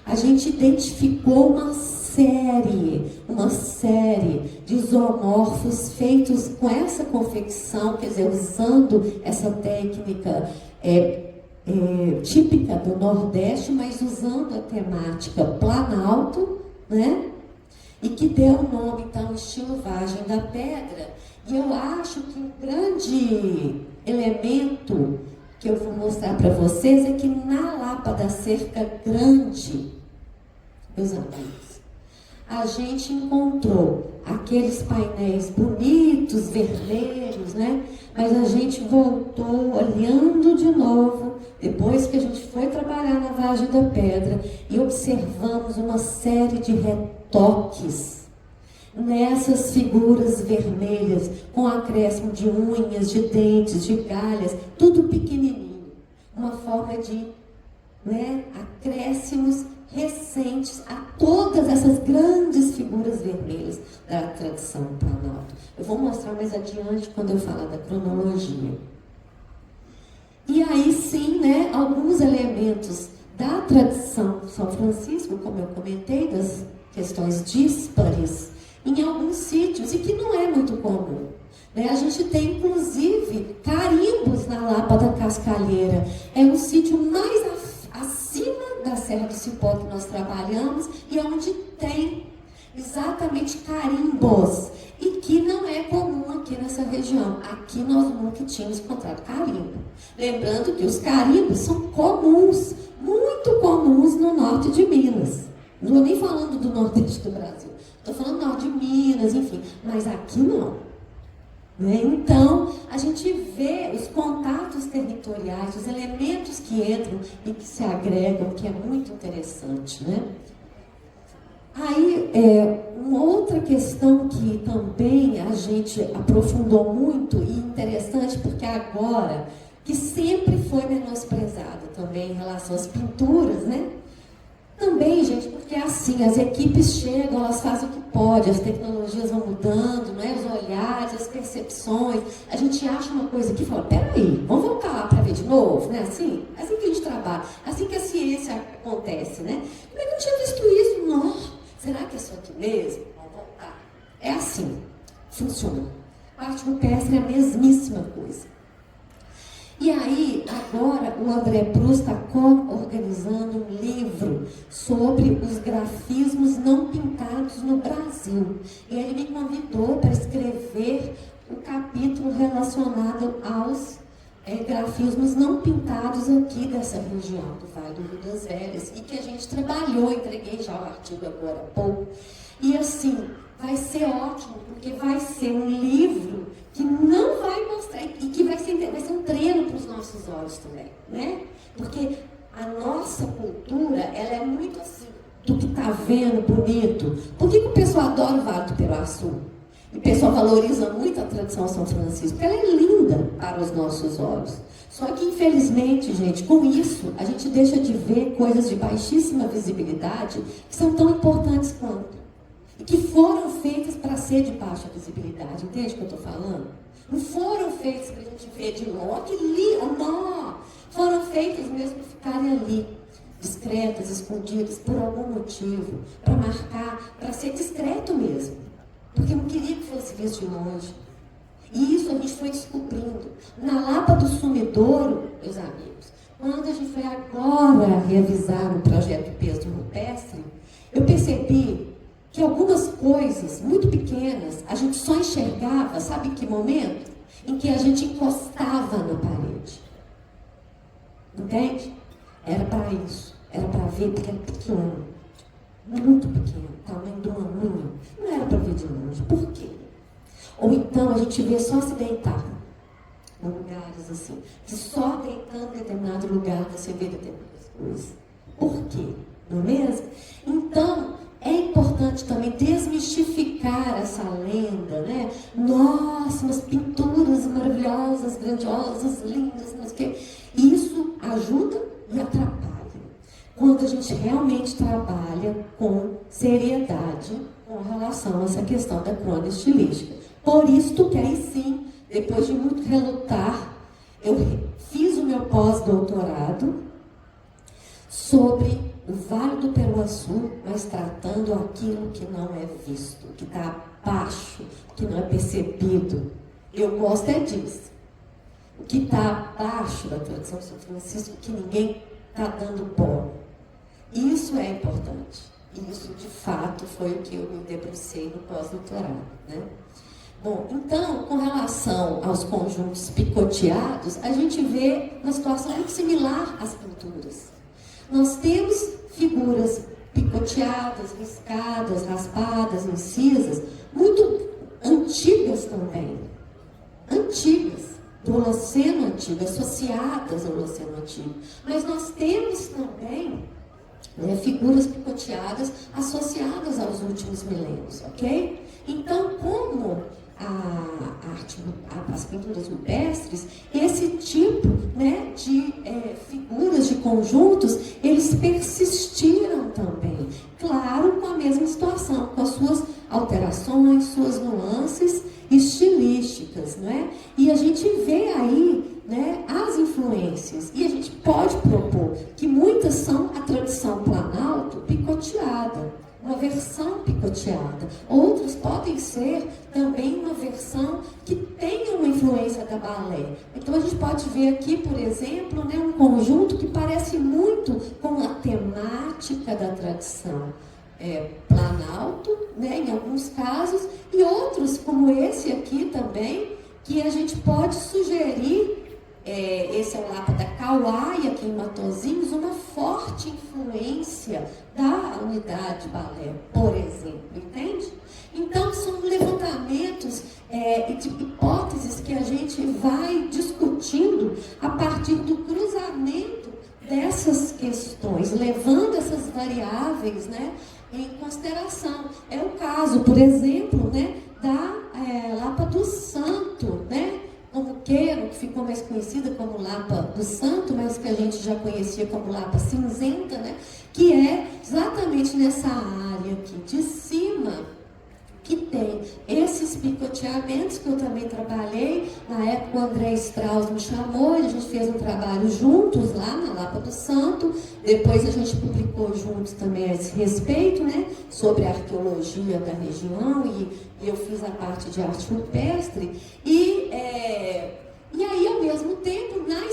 a gente identificou uma série de zoomorfos feitos com essa confecção, quer dizer, usando essa técnica típica do Nordeste, mas usando a temática Planalto, né? E que deu o nome, então, estilo Vargem da Pedra. E eu acho que um grande elemento que eu vou mostrar para vocês é que na Lapa da Cerca Grande, meus amigos, a gente encontrou aqueles painéis bonitos, vermelhos, né? Mas a gente voltou olhando de novo, depois que a gente foi trabalhar na Vargem da Pedra, e observamos uma série de retoques nessas figuras vermelhas, com acréscimo de unhas, de dentes, de galhas, tudo pequenininho. Uma forma de, né, acréscimos recentes a todas essas grandes figuras vermelhas da tradição Planalto. Eu vou mostrar mais adiante quando eu falar da cronologia. E aí sim, né, alguns elementos da tradição São Francisco, como eu comentei, das questões díspares, em alguns sítios, e que não é muito comum. A gente tem, inclusive, carimbos na Lapa da Cascalheira. É um sítio mais acima da Serra do Cipó que nós trabalhamos e onde tem exatamente carimbos. E que não é comum aqui nessa região. Aqui nós nunca tínhamos encontrado carimbo. Lembrando que os carimbos são comuns, muito comuns no norte de Minas. Não estou nem falando do nordeste do Brasil. Estou falando do norte de Minas, enfim. Mas aqui não. Então, a gente vê os contatos territoriais, os elementos que entram e que se agregam, que é muito interessante, né? Aí, uma outra questão que também a gente aprofundou muito e interessante, porque agora, que sempre foi menosprezada também em relação às pinturas, né? Também, gente, porque é assim, as equipes chegam, elas fazem o que pode, as tecnologias vão mudando, né? Os olhares, as percepções, a gente acha uma coisa aqui e fala, peraí, vamos voltar lá para ver de novo, né? Assim que a gente trabalha, assim que a ciência acontece, né? Como é que eu não tinha visto isso? Não, será que é isso aqui mesmo? Vamos voltar. É assim, funciona. A arte rupestre é a mesmíssima coisa. E aí, agora, o André Proust está organizando um livro sobre os grafismos não pintados no Brasil. E ele me convidou para escrever um capítulo relacionado aos grafismos não pintados aqui dessa região do Vale do Rio das Velhas. E que a gente trabalhou, entreguei já o artigo agora há pouco. E assim, vai ser ótimo, porque vai ser um livro que não vai mostrar, e que vai ser um treino para os nossos olhos também, né? Porque a nossa cultura, ela é muito assim, do que está vendo, bonito. Por que o pessoal adora o Vale do Peroaçu? E o pessoal valoriza muito a tradição São Francisco, porque ela é linda para os nossos olhos. Só que, infelizmente, gente, com isso, a gente deixa de ver coisas de baixíssima visibilidade que são tão importantes quanto. E que foram feitas para ser de baixa visibilidade, entende o que eu estou falando? Não foram feitas para a gente ver de longe, que lindo, não! Foram feitas mesmo para ficarem ali, discretas, escondidas, por algum motivo, para marcar, para ser discreto mesmo, porque não queria que fosse visto de longe. E isso a gente foi descobrindo. Na Lapa do Sumidouro, meus amigos, quando a gente foi agora revisar o projeto Peso Rupestre, eu percebi que algumas coisas muito pequenas a gente só enxergava, sabe em que momento? Em que a gente encostava na parede. Entende? Era para isso. Era para ver porque era pequeno. Muito pequeno. Tamanho de uma unha. Não era para ver de longe. Por quê? Ou então a gente vê só se deitar. Em lugares assim. Que só deitando em determinado lugar você vê determinadas coisas. Por quê? Não é mesmo? Então, é importante também desmistificar essa lenda, né? Nossa, umas pinturas maravilhosas, grandiosas, lindas, mas que isso ajuda e atrapalha. Quando a gente realmente trabalha com seriedade com relação a essa questão da cronoestilística. Por isso que aí sim, depois de muito relutar, eu fiz o meu pós-doutorado sobre o Vale do Peruaçu, mas tratando aquilo que não é visto, que está abaixo, que não é percebido. Eu gosto é disso. O que está abaixo da tradição de São Francisco, que ninguém está dando bola. Isso é importante. Isso, de fato, foi o que eu me debrucei no pós-doutorado, né? Bom, então, com relação aos conjuntos picoteados, a gente vê uma situação muito similar às pinturas. Nós temos figuras picoteadas, riscadas, raspadas, incisas, muito antigas também. Antigas, do Holoceno Antigo, associadas ao Holoceno Antigo. Mas nós temos também figuras picoteadas associadas aos últimos milênios, ok? Então, como as pinturas rupestres, esse tipo, né, de figuras, de conjuntos, eles persistiram também. Claro, com a mesma situação, com as suas alterações, suas nuances estilísticas, não é? E a gente vê aí, né, as influências, e a gente pode propor que muitas são a tradição Planalto picoteada, uma versão picoteada. Outros podem ser também uma versão que tenha uma influência da balé. Então a gente pode ver aqui, por exemplo, né, um conjunto que parece muito com a temática da tradição Planalto, né, em alguns casos, e outros, como esse aqui também, que a gente pode sugerir. Esse é o Lapa da Kauai, aqui em Matosinhos, uma forte influência da unidade de balé, por exemplo, entende? Então, são levantamentos de hipóteses que a gente vai discutindo a partir do cruzamento dessas questões, levando essas variáveis, né, em consideração. É o caso, por exemplo, né, da Lapa do Santo, né? Como Queiro, que ficou mais conhecida como Lapa do Santo, mas que a gente já conhecia como Lapa Cinzenta, né? Que é exatamente nessa área aqui de cima que tem esses picoteamentos que eu também trabalhei. Na época o André Strauss me chamou, a gente fez um trabalho juntos lá na Lapa do Santo. Depois a gente publicou juntos também a esse respeito, né? Sobre a arqueologia da região, e eu fiz a parte de arte rupestre. E aí, ao mesmo tempo, na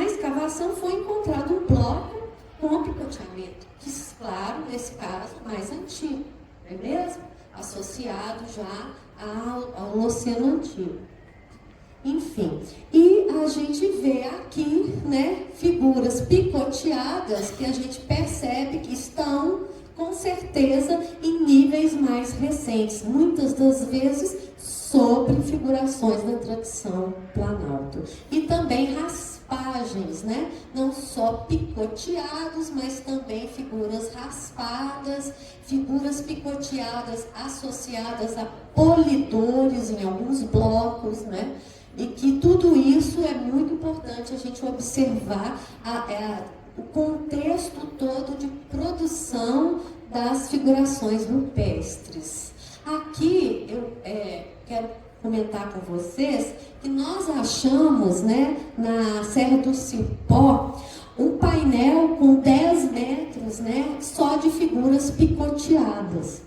escavação foi encontrado um bloco com picoteamento, que, claro, nesse caso, mais antigo. É mesmo? Associado já ao Holoceno Antigo. Enfim, e a gente vê aqui, né, figuras picoteadas que a gente percebe que estão, com certeza, em níveis mais recentes, muitas das vezes sobre figurações da tradição Planalto. E também raspagens, né? Não só picoteados, mas também figuras raspadas, figuras picoteadas associadas a polidores em alguns blocos, né? E que tudo isso é muito importante a gente observar o contexto todo de produção das figurações rupestres. Aqui eu quero comentar com vocês que nós achamos, né, na Serra do Cipó, um painel com 10 metros, né, só de figuras picoteadas.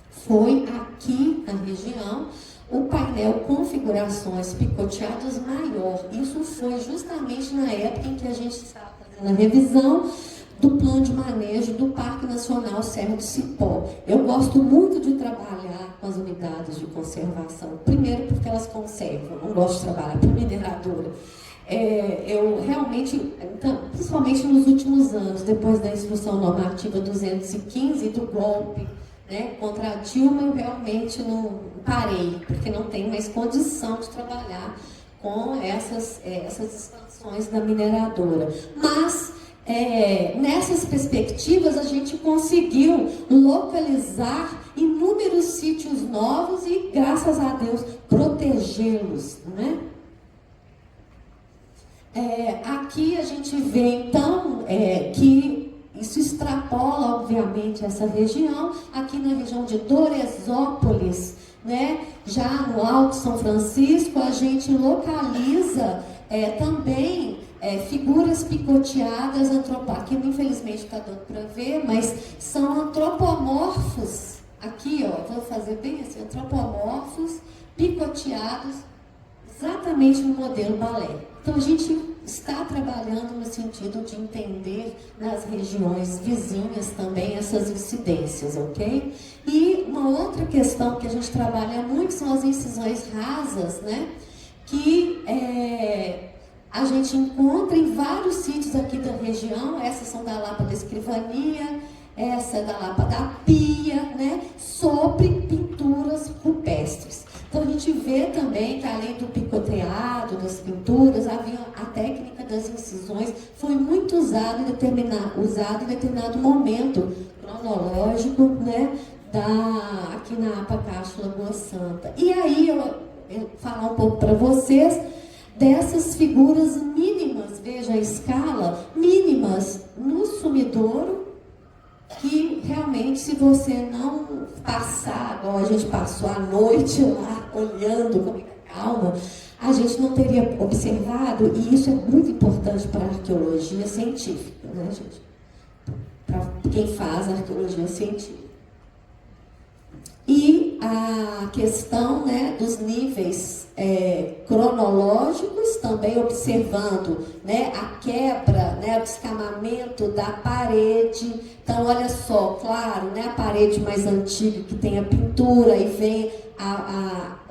Foi aqui na região o painel com figurações picoteadas maior. Isso foi justamente na época em que a gente estava fazendo a revisão do plano de manejo do Parque Nacional Serra do Cipó. Eu gosto muito de trabalhar com as unidades de conservação, primeiro porque elas conservam, não gosto de trabalhar para mineradora. Eu realmente, então, principalmente nos últimos anos, depois da Instrução Normativa 215 do golpe, né, contra a Dilma, eu realmente não parei, porque não tenho mais condição de trabalhar com essas expansões da mineradora. Mas, nessas perspectivas, a gente conseguiu localizar inúmeros sítios novos e, graças a Deus, protegê-los, né? Aqui a gente vê, então, que isso extrapola, obviamente, essa região. Aqui na região de Doresópolis, né, já no Alto São Francisco, a gente localiza também figuras picoteadas, aqui infelizmente está dando para ver, mas são antropomorfos. Aqui, ó, vou fazer bem assim, antropomorfos picoteados, exatamente no modelo balé. Então, a gente está trabalhando no sentido de entender nas regiões vizinhas também essas incidências, ok? E uma outra questão que a gente trabalha muito são as incisões rasas, né? Que a gente encontra em vários sítios aqui da região. Essas são da Lapa da Escrivania, essa é da Lapa da Pia, né? Sobre pinturas rupestres. Então, a gente vê também que, além do picoteado, das pinturas, a técnica das incisões foi muito usada em determinado momento cronológico, né, aqui na APA Castro Lagoa Santa. E aí, eu falar um pouco para vocês dessas figuras mínimas, veja a escala, mínimas no sumidouro, que realmente, se você não passar, igual a gente passou a noite lá, olhando com calma, a gente não teria observado, e isso é muito importante para a arqueologia científica, né, gente? Para quem faz a arqueologia científica. E a questão, né, dos níveis cronológicos, também observando, né, a quebra, né, o descamamento da parede. Então, olha só, claro, né, a parede mais antiga que tem a pintura, e vem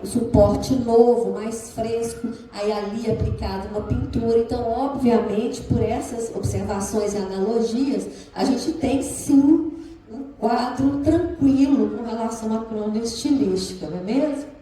o suporte novo, mais fresco, aí ali aplicada uma pintura. Então, obviamente, por essas observações e analogias, a gente tem sim um quadro tranquilo com relação à cronoestilística, não é mesmo?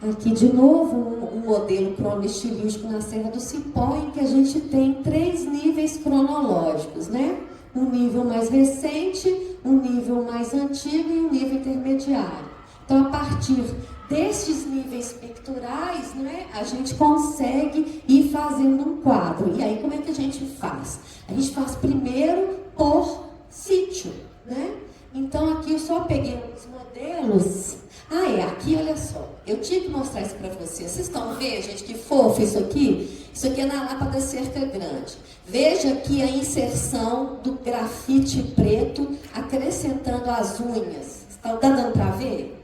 Aqui, de novo, um modelo cronoestilístico na Serra do Cipó, em que a gente tem 3 níveis cronológicos, né? Um nível mais recente, um nível mais antigo e um nível intermediário. Então, a partir destes níveis picturais, né, a gente consegue ir fazendo um quadro. E aí, como é que a gente faz? A gente faz primeiro por sítio, né? Então, aqui eu só peguei uns modelos. Aqui, olha só, eu tinha que mostrar isso para vocês. Vocês estão vendo, gente, que fofo isso aqui? Isso aqui é na Lapa da Cerca Grande. Veja aqui a inserção do grafite preto acrescentando as unhas. Tá dando para ver?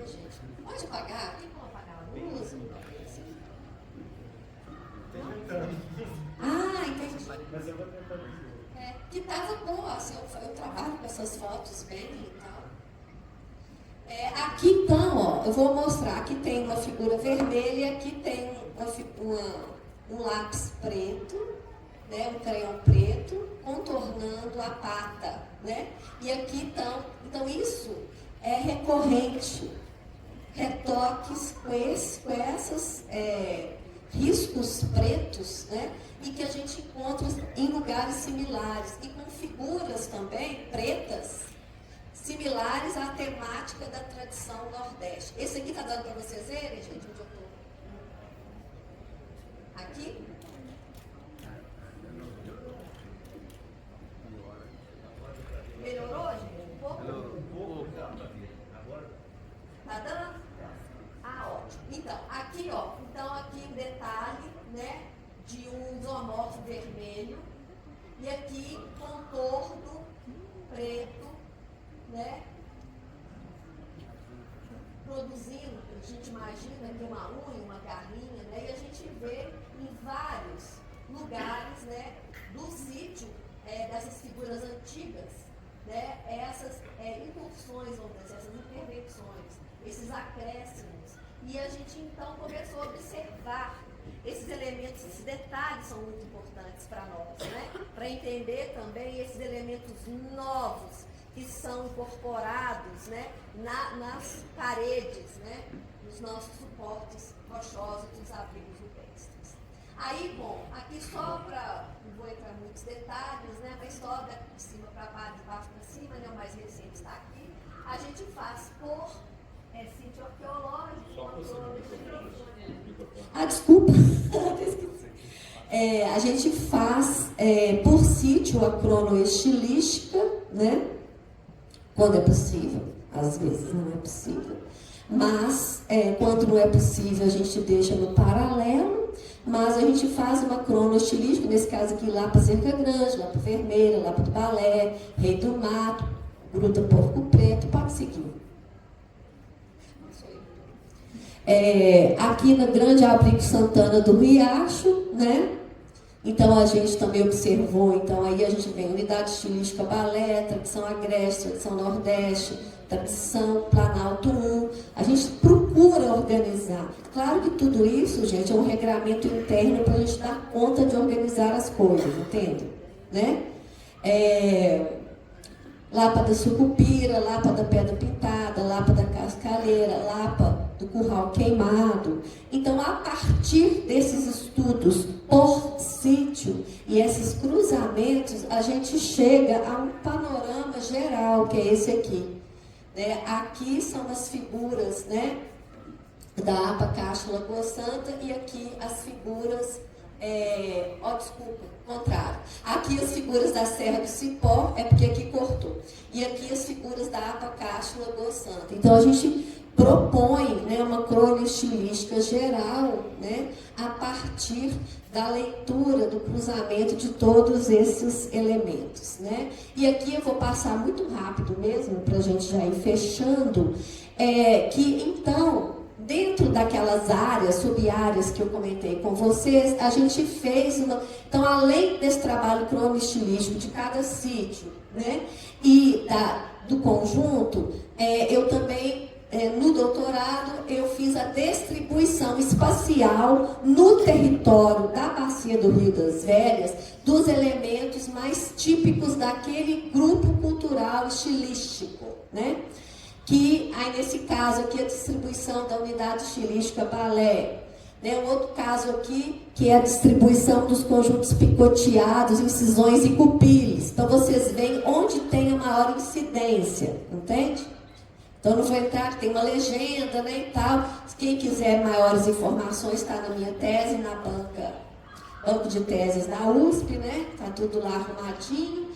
Gente, pode apagar? Tem como apagar a luz? Entendi. Mas eu vou tentar. Que tava boa, assim, eu trabalho com essas fotos bem e tal. Aqui então, ó, eu vou mostrar, aqui tem uma figura vermelha, aqui tem um lápis preto, né, um crayon preto, contornando a pata, né? E aqui então isso é recorrente, retoques com esses riscos pretos, né? E que a gente encontra em lugares similares e com figuras também pretas similares à temática da tradição nordeste. Esse aqui tá dando para vocês verem, gente, onde eu tô? Aqui? Melhorou, gente? Um pouco? Melhorou. Tá dando? Ótimo. Então, aqui, ó, aqui um detalhe, né, de um isomorfo vermelho, e aqui contorno preto, né, produzindo, gente imagina que uma unha, uma garrinha, né? E a gente vê em vários lugares, né, do sítio, dessas figuras antigas, né, essas incursões, vamos dizer, essas intervenções, esses acréscimos. E a gente então começou a observar esses elementos, esses detalhes são muito importantes para nós, né? Para entender também esses elementos novos que são incorporados, né, nas paredes, né, nos nossos suportes rochosos dos abrigos rupestres. Aí, bom, aqui só para, não vou entrar em muitos detalhes, né, mas só de cima para baixo, de baixo para cima, né, o mais recente está aqui, a gente faz por sítio arqueológico, desculpa, a gente faz por sítio a cronoestilística, né? Quando é possível, às vezes não é possível, mas quando não é possível a gente deixa no paralelo, mas a gente faz uma cronoestilística, nesse caso aqui lá para Cerca Grande, lá para Vermelha, lá para o Balé, Rei do Mato, Gruta Porco Preto, pode seguir. Aqui no Grande Abrigo Santana do Riacho, né? Então a gente também observou, então aí a gente vem unidade estilística Balé, tradição Agreste, tradição Nordeste, tradição Planalto 1. A gente procura organizar. Claro que tudo isso, gente, é um regramento interno para a gente dar conta de organizar as coisas, entende? Né? Lapa da Sucupira, Lapa da Pedra Pintada, Lapa da Cascaleira, Lapa do Curral Queimado. Então, a partir desses estudos por sítio e esses cruzamentos, a gente chega a um panorama geral, que é esse aqui. Né? Aqui são as figuras, né, da APA Caixa Lagoa Santa e aqui as figuras... contrário. Aqui as figuras da Serra do Cipó, porque aqui cortou. E aqui as figuras da APA Caixa Lagoa Santa. Então a gente propõe, né, uma cronoestilística geral, né, a partir da leitura, do cruzamento de todos esses elementos. Né? E aqui eu vou passar muito rápido mesmo, para a gente já ir fechando, que então... Dentro daquelas áreas, sub-áreas que eu comentei com vocês, a gente fez uma... Então, além desse trabalho cronoestilístico de cada sítio, né, e do conjunto, eu também, no doutorado, eu fiz a distribuição espacial no território da Bacia do Rio das Velhas dos elementos mais típicos daquele grupo cultural estilístico, né? Que aí nesse caso aqui a distribuição da unidade estilística Balé, né? Um outro caso aqui que é a distribuição dos conjuntos picoteados, incisões e cupiles. Então vocês veem onde tem a maior incidência, entende? Então não vou entrar, tem uma legenda, né, e tal. Quem quiser maiores informações está na minha tese, na banco de teses da USP, né? Tá tudo lá arrumadinho.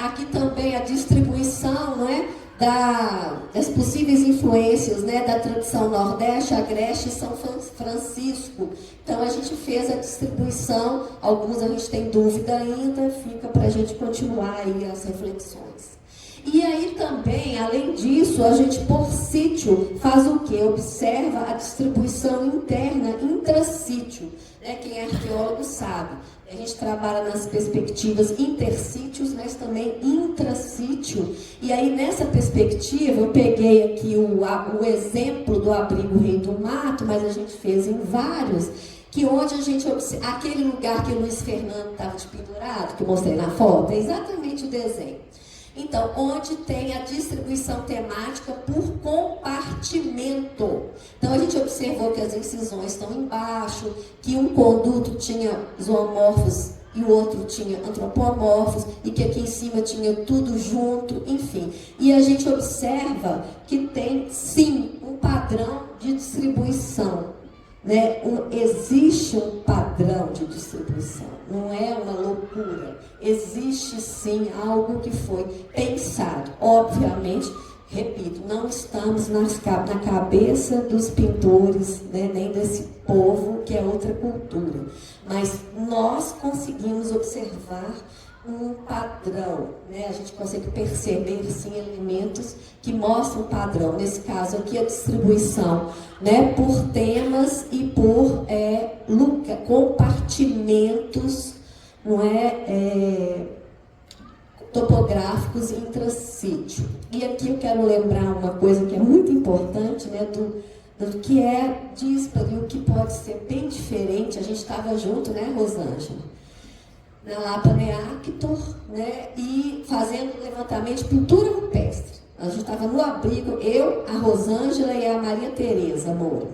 Aqui também a distribuição, não é? Das possíveis influências, né, da tradição Nordeste, Agreste e São Francisco. Então a gente fez a distribuição, alguns a gente tem dúvida ainda, fica para a gente continuar aí as reflexões. E aí também, além disso, a gente por sítio faz o quê? Observa a distribuição interna intrasítio. Né? Quem é arqueólogo sabe. A gente trabalha nas perspectivas intersítios, mas também intrasítio. E aí, nessa perspectiva, eu peguei aqui o exemplo do abrigo Rei do Mato, mas a gente fez em vários, que onde a gente observa, aquele lugar que o Luiz Fernando estava de pendurado, que eu mostrei na foto, é exatamente o desenho. Então, onde tem a distribuição temática por compartimento. Então, a gente observou que as incisões estão embaixo, que um conduto tinha zoomorfos e o outro tinha antropomorfos, e que aqui em cima tinha tudo junto, enfim. E a gente observa que tem, sim, um padrão de distribuição. Né? Existe um padrão de distribuição, não é uma loucura. Existe sim algo que foi pensado. Obviamente, repito, não estamos na cabeça dos pintores, né? Nem desse povo que é outra cultura. Mas nós conseguimos observar um padrão, né? A gente consegue perceber, sim, elementos que mostram padrão. Nesse caso aqui, a distribuição, né, por temas e por compartimentos, não é, topográficos intrasítio. E aqui eu quero lembrar uma coisa que é muito importante, né, do que é dísparo e o que pode ser bem diferente. A gente estava junto, né, Rosângela? Na Lapa Neactor, né, e fazendo levantamento de pintura rupestre. A gente estava no abrigo, eu, a Rosângela e a Maria Tereza Moura.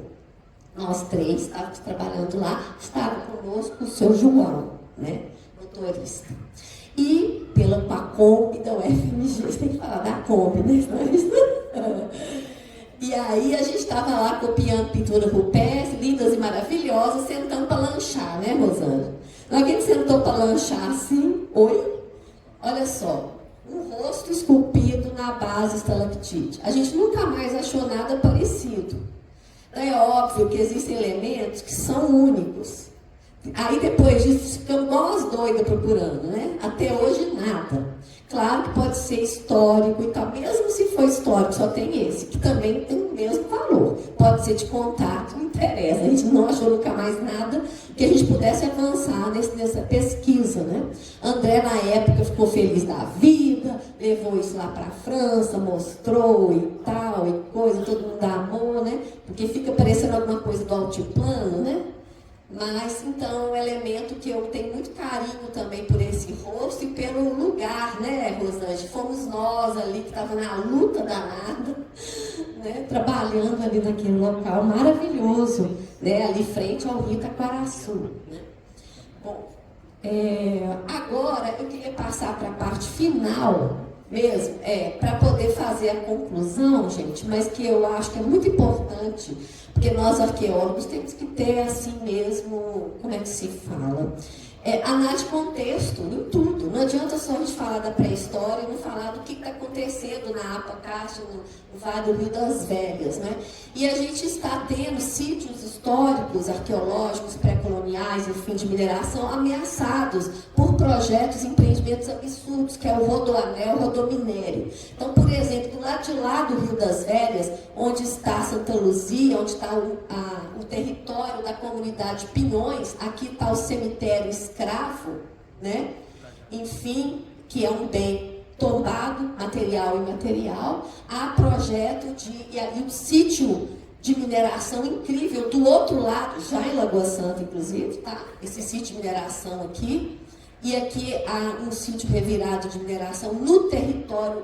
Nós três estávamos trabalhando lá, estava conosco o seu João, né, motorista. E com a Kombi da UFMG, você tem que falar da Kombi, né? E aí a gente estava lá copiando pintura rupestre, lindas e maravilhosas, sentando para lanchar, né, Rosângela? Alguém sentou para lanchar assim, oi? Olha só, um rosto esculpido na base estalactite. A gente nunca mais achou nada parecido. É óbvio que existem elementos que são únicos. Aí depois disso ficamos nós doidas procurando, né? Até hoje nada. Claro que pode ser histórico e tal, mesmo se for histórico, só tem esse, que também tem o mesmo valor. Pode ser de contato, não interessa. A gente não achou nunca mais nada que a gente pudesse avançar nessa pesquisa, né? André, na época, ficou feliz da vida, levou isso lá para a França, mostrou e tal, e coisa, todo mundo amou, né? Porque fica parecendo alguma coisa do altiplano, né? Mas, então, um elemento que eu tenho muito carinho também por esse rosto e pelo lugar, né, Rosângela? Fomos nós ali que estava na luta danada, né, trabalhando ali naquele local maravilhoso, né, ali frente ao Rio Itaquaraçu, né? Bom, agora eu queria passar para a parte final mesmo, para poder fazer a conclusão, gente, mas que eu acho que é muito importante, porque nós arqueólogos temos que ter assim mesmo, como é que se fala? Análise de contexto em tudo. Não adianta só a gente falar da pré-história e não falar do que está acontecendo na APA Castro, no Vale do Rio das Velhas, né? E a gente está tendo sítios históricos, arqueológicos, pré-coloniais, enfim, de mineração, ameaçados por projetos e empreendimentos absurdos, que é o Rodoanel, o Rodominério. Então, por exemplo, do lado de lá do Rio das Velhas, onde está Santa Luzia, onde está o território da comunidade Pinhões, aqui está o cemitério escravo, né? Enfim, que é um bem tombado, material e imaterial. Há projeto e um sítio de mineração incrível do outro lado, já em Lagoa Santa, inclusive, tá? Esse sítio de mineração aqui. E aqui há um sítio revirado de mineração no território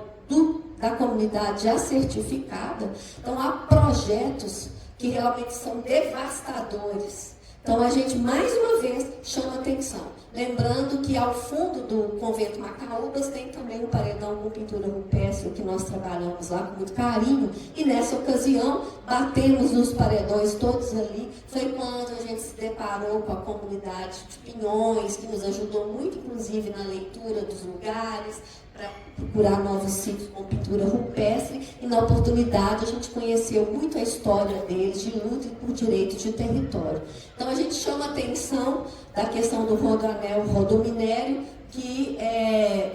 da comunidade já certificada. Então, há projetos que realmente são devastadores. Então, a gente, mais uma vez, chama atenção. Lembrando que, ao fundo do Convento Macaúbas, tem também um paredão com pintura rupestre, que nós trabalhamos lá com muito carinho. E, nessa ocasião, batemos nos paredões todos ali. Foi quando a gente se deparou com a comunidade de Pinhões, que nos ajudou muito, inclusive, na leitura dos lugares, para procurar novos sítios com pintura rupestre, e na oportunidade a gente conheceu muito a história deles, de luta por direito de território. Então a gente chama a atenção da questão do Rodoanel, Rodominério, que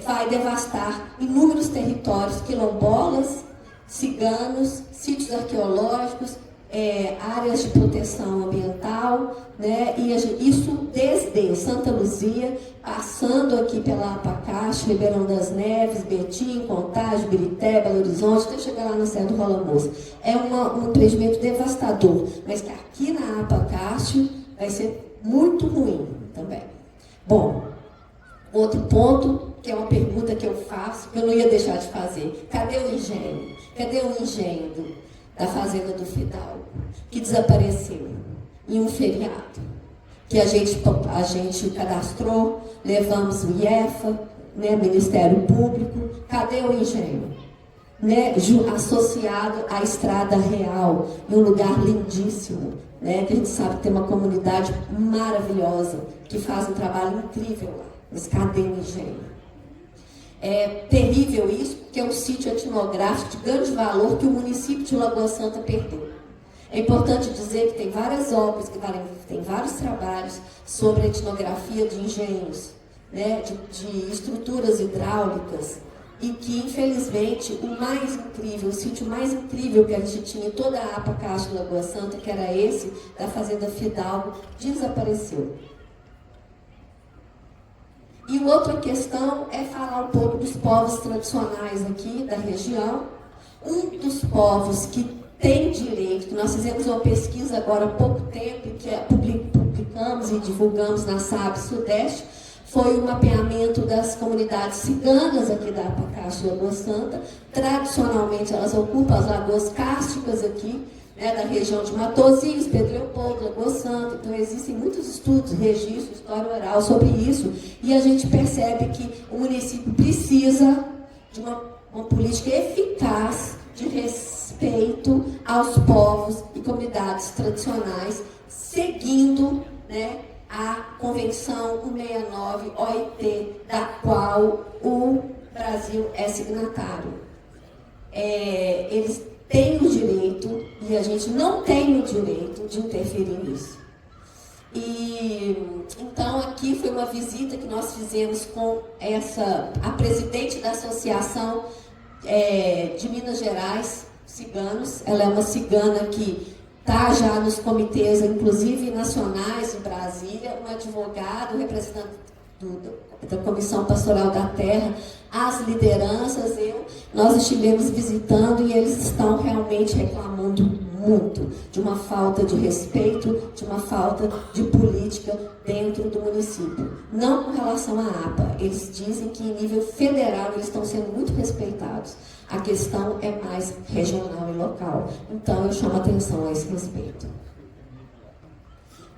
vai devastar inúmeros territórios quilombolas, ciganos, sítios arqueológicos, áreas de proteção ambiental, né? E isso desde Santa Luzia, passando aqui pela APA Castro, Ribeirão das Neves, Betim, Contagem, Birité, Belo Horizonte, até chegar lá na Serra do Rola Moça. É um empreendimento devastador, mas que aqui na APA Castro vai ser muito ruim também. Bom, outro ponto, que é uma pergunta que eu faço, que eu não ia deixar de fazer. Cadê o engenho? Cadê o engenho da Fazenda do Fidalgo, que desapareceu em um feriado, que a gente cadastrou, levamos o IEFA, né, Ministério Público. Cadê o engenho? Né, associado à Estrada Real, em um lugar lindíssimo, né, que a gente sabe que tem uma comunidade maravilhosa, que faz um trabalho incrível lá. Mas cadê o engenho? É terrível isso, porque é um sítio etnográfico de grande valor que o município de Lagoa Santa perdeu. É importante dizer que tem várias obras, tem vários trabalhos sobre a etnografia de engenhos, né, de estruturas hidráulicas, e que, infelizmente, o mais incrível, o sítio mais incrível que a gente tinha em toda a APA Castro Lagoa Santa, que era esse da Fazenda Fidalgo, desapareceu. E outra questão é falar um pouco dos povos tradicionais aqui da região. Um dos povos que tem direito, que nós fizemos uma pesquisa agora há pouco tempo, que publicamos e divulgamos na SAB Sudeste, foi o mapeamento das comunidades ciganas aqui da APA Castro Lagoa Santa. Tradicionalmente, elas ocupam as lagoas cársticas aqui, né, da região de Matosinhos, Pedro Leopoldo, Lagoa Santa. Então, existem muitos estudos, registros, história oral sobre isso, e a gente percebe que o município precisa de uma política eficaz de respeito aos povos e comunidades tradicionais, seguindo, né, a Convenção 169 OIT, da qual o Brasil é signatário. Eles têm o direito, e a gente não tem o direito de interferir nisso. E então aqui foi uma visita que nós fizemos com a presidente da Associação de Minas Gerais, Ciganos. Ela é uma cigana que está já nos comitês, inclusive nacionais em Brasília, um advogado, representante da Comissão Pastoral da Terra, as lideranças, nós estivemos visitando, e eles estão realmente reclamando muito de uma falta de respeito, de uma falta de política dentro do município. Não com relação à APA, eles dizem que em nível federal eles estão sendo muito respeitados. A questão é mais regional e local. Então eu chamo atenção a esse respeito.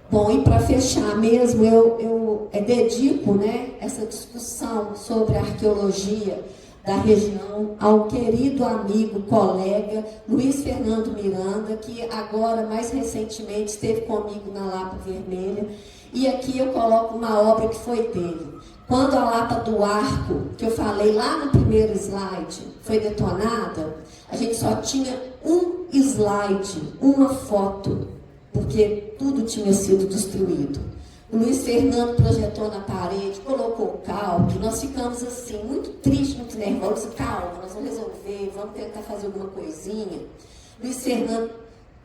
Bom, e para fechar mesmo, eu dedico, né, essa discussão sobre a arqueologia da região ao querido amigo, colega Luiz Fernando Miranda, que agora, mais recentemente, esteve comigo na Lapa Vermelha. E aqui eu coloco uma obra que foi dele. Quando a Lapa do Arco, que eu falei lá no primeiro slide, foi detonada, a gente só tinha um slide, uma foto, porque tudo tinha sido destruído. O Luiz Fernando projetou na parede, colocou calque, nós ficamos assim, muito tristes, muito nervosos. Calma, nós vamos resolver, vamos tentar fazer alguma coisinha. Luiz Fernando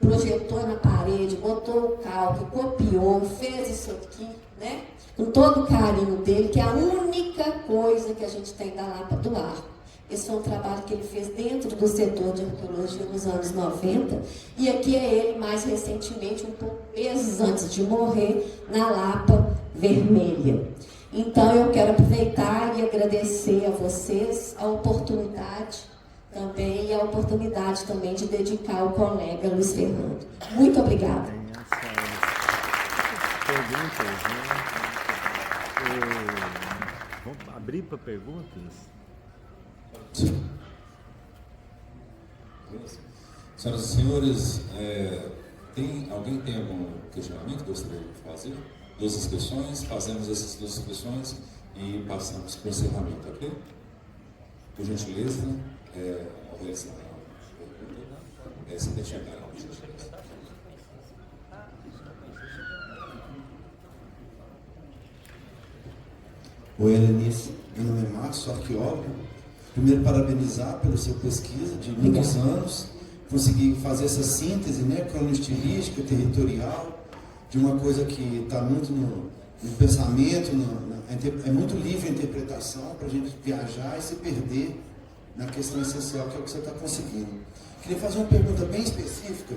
projetou na parede, botou o calque, copiou, fez isso aqui, né? Com todo o carinho dele, que é a única coisa que a gente tem da Lapa do Arco. Esse foi um trabalho que ele fez dentro do setor de arqueologia nos anos 90, e aqui é ele, mais recentemente, meses antes de morrer, na Lapa Vermelha. Então, eu quero aproveitar e agradecer a vocês a oportunidade também, e a oportunidade também de dedicar ao colega Luiz Fernando. Muito obrigada. Perguntas, né? Vamos abrir para perguntas? Senhoras e senhores, alguém tem algum questionamento que gostaria de fazer? 2 inscrições, fazemos essas 2 inscrições e passamos para o encerramento, ok? Por gentileza, se identificar, por gentileza. Oi, Helenice, meu nome é Marcos, sou arqueólogo. Primeiro, parabenizar pela sua pesquisa de muitos anos, conseguir fazer essa síntese, né, cronoestilística, territorial, de uma coisa que está muito no pensamento, é muito livre a interpretação para a gente viajar e se perder na questão essencial, que é o que você está conseguindo. Queria fazer uma pergunta bem específica.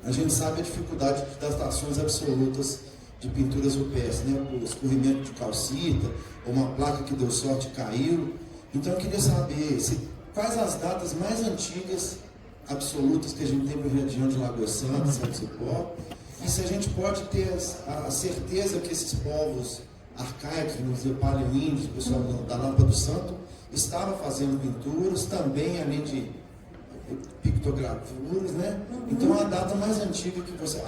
A gente sabe a dificuldade de datações absolutas de pinturas rupestres, né, o escorrimento de calcita, ou uma placa que deu sorte e caiu. Então eu queria saber quais as datas mais antigas absolutas que a gente tem para a região de Lagoa Santa, Santo Cipó, e se a gente pode ter a certeza que esses povos arcaicos, vamos dizer, paleoíndios, o pessoal da Lapa do Santo, estava fazendo pinturas também, além de pictografuras, né? Então a data mais antiga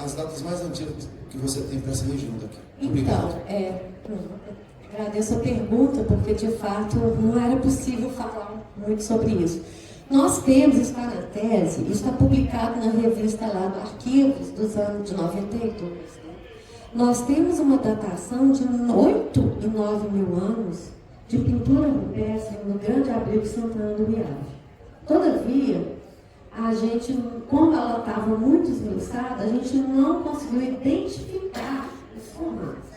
as datas mais antigas que você tem para essa região daqui. Obrigado. Então, agradeço a pergunta, porque de fato não era possível falar muito sobre isso. Nós temos, está na tese, está publicado na revista lá do Arquivos dos anos de 92, né? Nós temos uma datação de 8 e 9 mil anos de pintura rupestre no Grande Abrigo Santana do Riacho. Todavia, a gente, como ela estava muito esmiuçada, a gente não conseguiu identificar os formatos.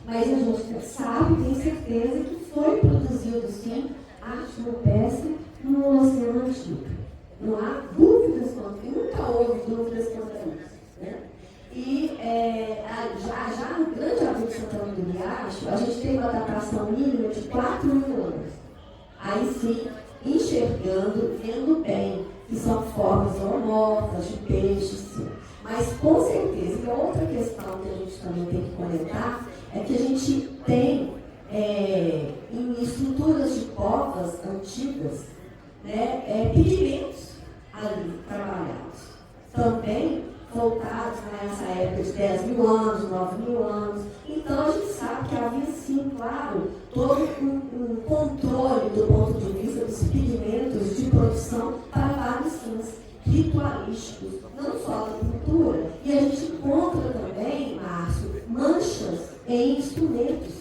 Mas a gente sabe, tem certeza que foi produzido, sim, arte rupestre no Oceano Antigo. Não há dúvidas quanto a isso, nunca houve dúvidas quanto a isso. Né? E já no Grande Abrigo Santana do Riacho, a gente tem uma datação mínima de 4 mil anos. Aí sim, enxergando, vendo bem, que são formas zoomorfas de peixes, sim. Mas com certeza, e outra questão que a gente também tem que comentar, é que a gente tem, em estruturas de covas antigas, né, pigmentos ali trabalhados. Também voltados nessa época de 10 mil anos, 9 mil anos. Então a gente sabe que havia sim, claro, todo um controle do ponto de vista dos pigmentos de produção para vários fins ritualísticos, não só da pintura. E a gente encontra também, Márcio, manchas em instrumentos,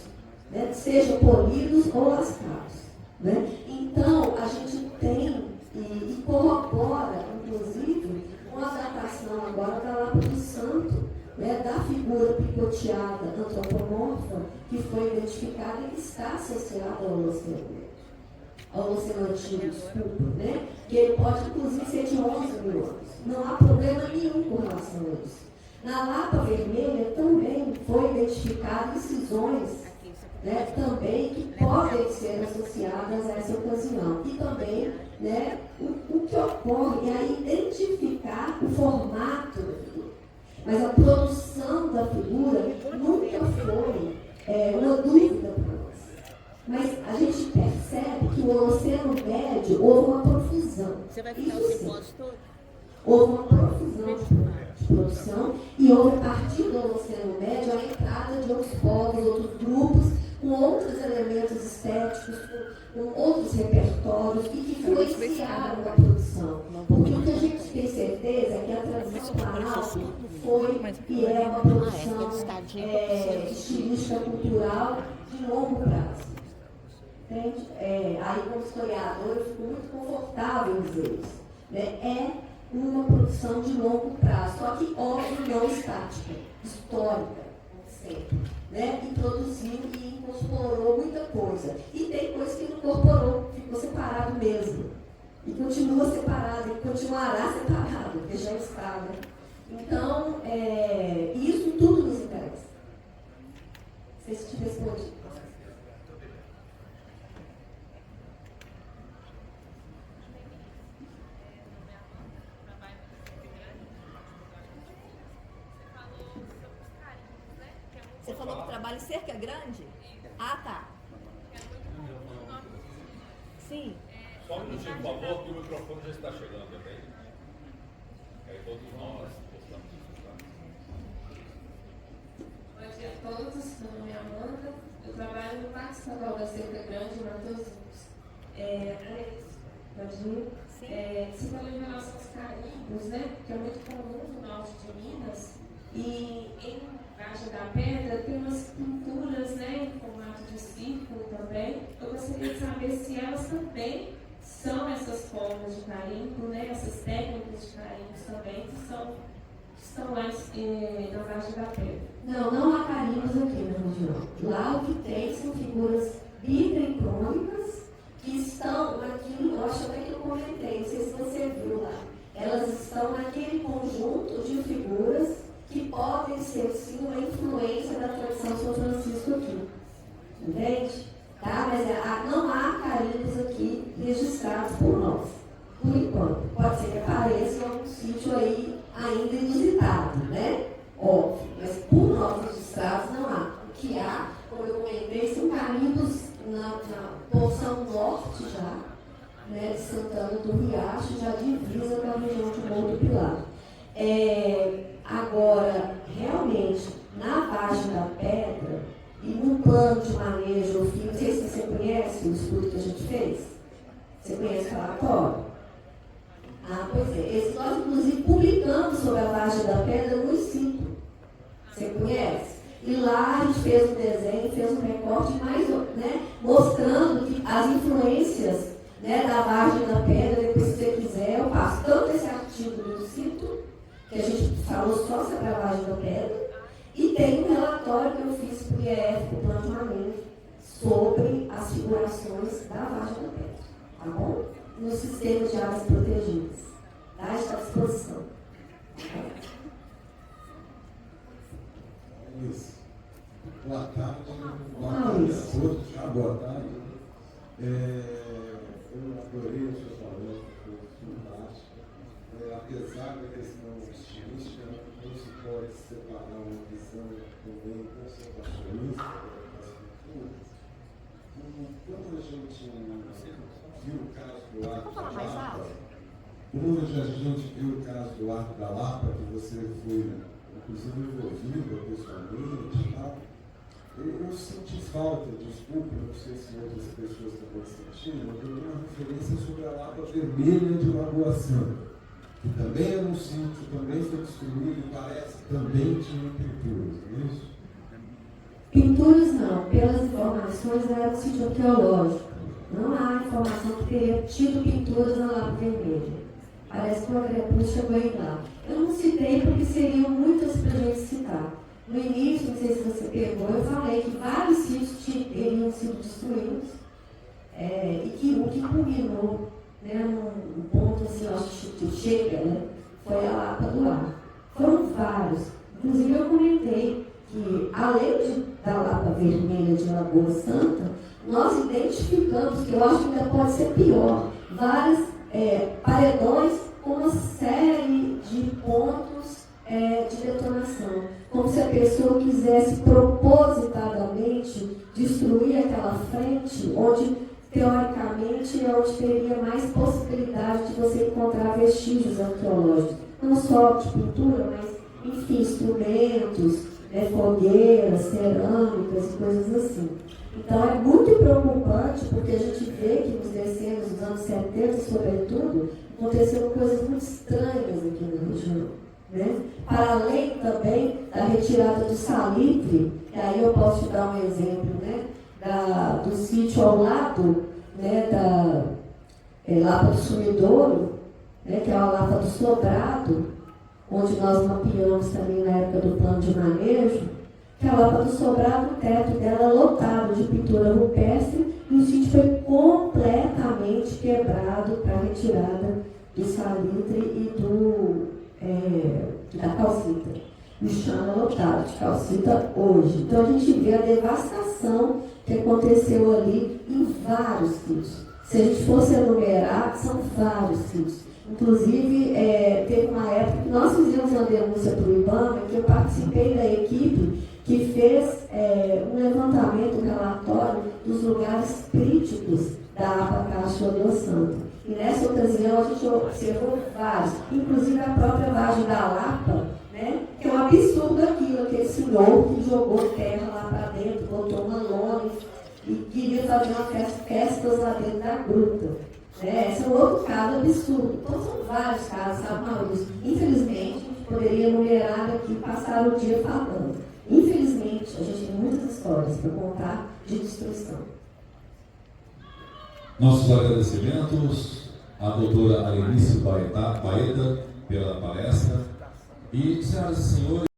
né, sejam polidos ou lascados. Né? Então a gente tem e corrobora, inclusive, uma datação agora da Lápis do Santo, né, da figura picoteada antropomorfa, que foi identificada e que está associada ao Oceano Antigo, desculpa, né, que ele pode inclusive ser de 11 mil anos. Não há problema nenhum com relação a isso. Na Lapa Vermelha também foi identificado incisões, né, também que podem ser associadas a essa ocasião. E também, né, o que ocorre é identificar o formato da figura. Mas a produção da figura nunca foi uma dúvida para nós. Mas a gente percebe que no Oceano Médio houve uma profusão. Você vai ficar o depósito todo? Houve uma profusão de produção e houve, a partir do Oceano Médio, a entrada de outros povos, outros grupos, com outros elementos estéticos, com outros repertórios, e que influenciaram a produção. Porque o que a gente tem certeza é que a tradição planalto foi e é uma produção estilística cultural de longo prazo. Entende? Aí, como historiador, eu fico muito confortável em dizer isso. Né? É uma produção de longo prazo, só que óbvio não estática, histórica, sempre. Né? E produziu e incorporou muita coisa. E tem coisa que não incorporou, ficou separado mesmo. E continua separado, e continuará separado, porque já está. Né? Então, isso tudo nos interessa. Não sei se te respondi. Você falou que trabalha em Cerca Grande? Ah, tá. Sim. Só um minutinho, por favor, que o microfone já está chegando também. Aí todos nós postamos isso, tá? Bom dia a todos, meu nome é Amanda, eu trabalho no Parque Estadual da Cerca Grande, Matheus Alex, você falou em relação aos carimbos, né, que é muito comum no norte de Minas, e em Vargem da Pedra tem umas pinturas, né, em formato de círculo também. Eu gostaria de saber se elas também são essas formas de carimbo, né, essas técnicas de carimbos também que estão lá na Vargem da Pedra. Não há carimbos aqui na região. Lá o que tem são figuras bicrônicas que estão naquilo, eu acho até que eu comentei, não sei se você viu lá. Elas estão naquele conjunto de figuras que podem ser, sim, uma influência da tradição São Francisco aqui. Entende? Tá? Mas não há carimbos aqui registrados por nós, por enquanto. Pode ser que apareça em algum sítio aí ainda inusitado, né? Óbvio. Mas por nós registrados não há. O que há, como eu comentei, são carimbos na porção norte já, né, de Santana do Riacho, já divisa com a região de Morro do Pilar. Agora, realmente, na Vargem da Pedra e no plano de manejo, não sei se você conhece o estudo que a gente fez. Você conhece o relatório? Pois é. Nós, inclusive, publicamos sobre a Vargem da Pedra no ICIPO. Você conhece? fez um desenho, fez um recorte, mais, né, mostrando que as influências, né, da Vargem da Pedra. Depois, se você quiser, eu passo tanto esse artigo do Cito, que a gente falou só sobre a Vargem da Pedra, e tem um relatório que eu fiz para o IEF, para o Plano de Manejo, sobre as figurações da Vargem da Pedra, tá bom? Nos sistemas de áreas protegidas. Tá? Está à disposição. Isso. Boa tarde. Boa tarde a todos. Boa tarde. Eu adorei a sua palestra, foi fantástica. Apesar da questão estilística, não se pode separar uma visão também conservacionista das culturas. Quando a gente viu o caso do Arco da Lapa, que você foi, inclusive, envolvido pessoalmente e tal, eu senti falta, desculpa, não sei se outras pessoas também sentiram, mas eu tenho uma referência sobre a Lapa Vermelha de Lagoa Santa, que também era um sítio, também foi destruído e parece que também tinha pinturas, não é isso? Pinturas não, pelas informações era um sítio arqueológico. Não há informação que teria tido pinturas na Lapa Vermelha. Parece que o Agrepul chegou aí lá. Eu não citei porque seriam muitas para a gente citar. No início, não sei se você pegou, eu falei que vários sítios teriam sido destruídos e que o que culminou, né, num ponto assim, eu acho que chega, né, foi a Lapa do Ar. Foram vários. Inclusive eu comentei que, além da Lapa Vermelha de Lagoa Santa, nós identificamos, que eu acho que ainda pode ser pior, vários paredões com uma série de pontos de detonação. Como se a pessoa quisesse propositadamente destruir aquela frente, onde, teoricamente, é onde teria mais possibilidade de você encontrar vestígios arqueológicos. Não só de pintura, mas, enfim, instrumentos, fogueiras, cerâmicas e coisas assim. Então é muito preocupante, porque a gente vê que nos decênios dos anos 70, sobretudo, aconteceram coisas muito estranhas aqui na região. Né? Para além também da retirada do salitre, e aí eu posso te dar um exemplo, né, do sítio ao lado, né, da Lapa do Sumidouro, né, que é a Lapa do Sobrado, onde nós mapeamos também na época do plano de manejo, que a Lapa do Sobrado, o teto dela lotado de pintura rupestre, e o sítio foi completamente quebrado para a retirada do salitre e da calcita. O chão é lotado de calcita hoje. Então a gente vê a devastação que aconteceu ali em vários sítios. Se a gente fosse enumerar, são vários sítios. Inclusive, teve uma época que nós fizemos uma denúncia para o IBAMA, que eu participei da equipe que fez um levantamento, um relatório dos lugares críticos da APA Castro do Santo. E nessa ocasião a gente observou vários, inclusive a própria Vargem da Lapa, né, que é um absurdo aquele senhor que jogou terra lá para dentro, botou uma lona e queria fazer uma festas lá dentro da gruta. Esse é um outro caso absurdo. Então são vários casos, sabe, Maurício? Infelizmente, a gente poderia enumerar aqui e passar o dia falando. Infelizmente, a gente tem muitas histórias para contar de destruição. Nossos agradecimentos à doutora Arenice Baeta pela palestra. E, senhoras e senhores,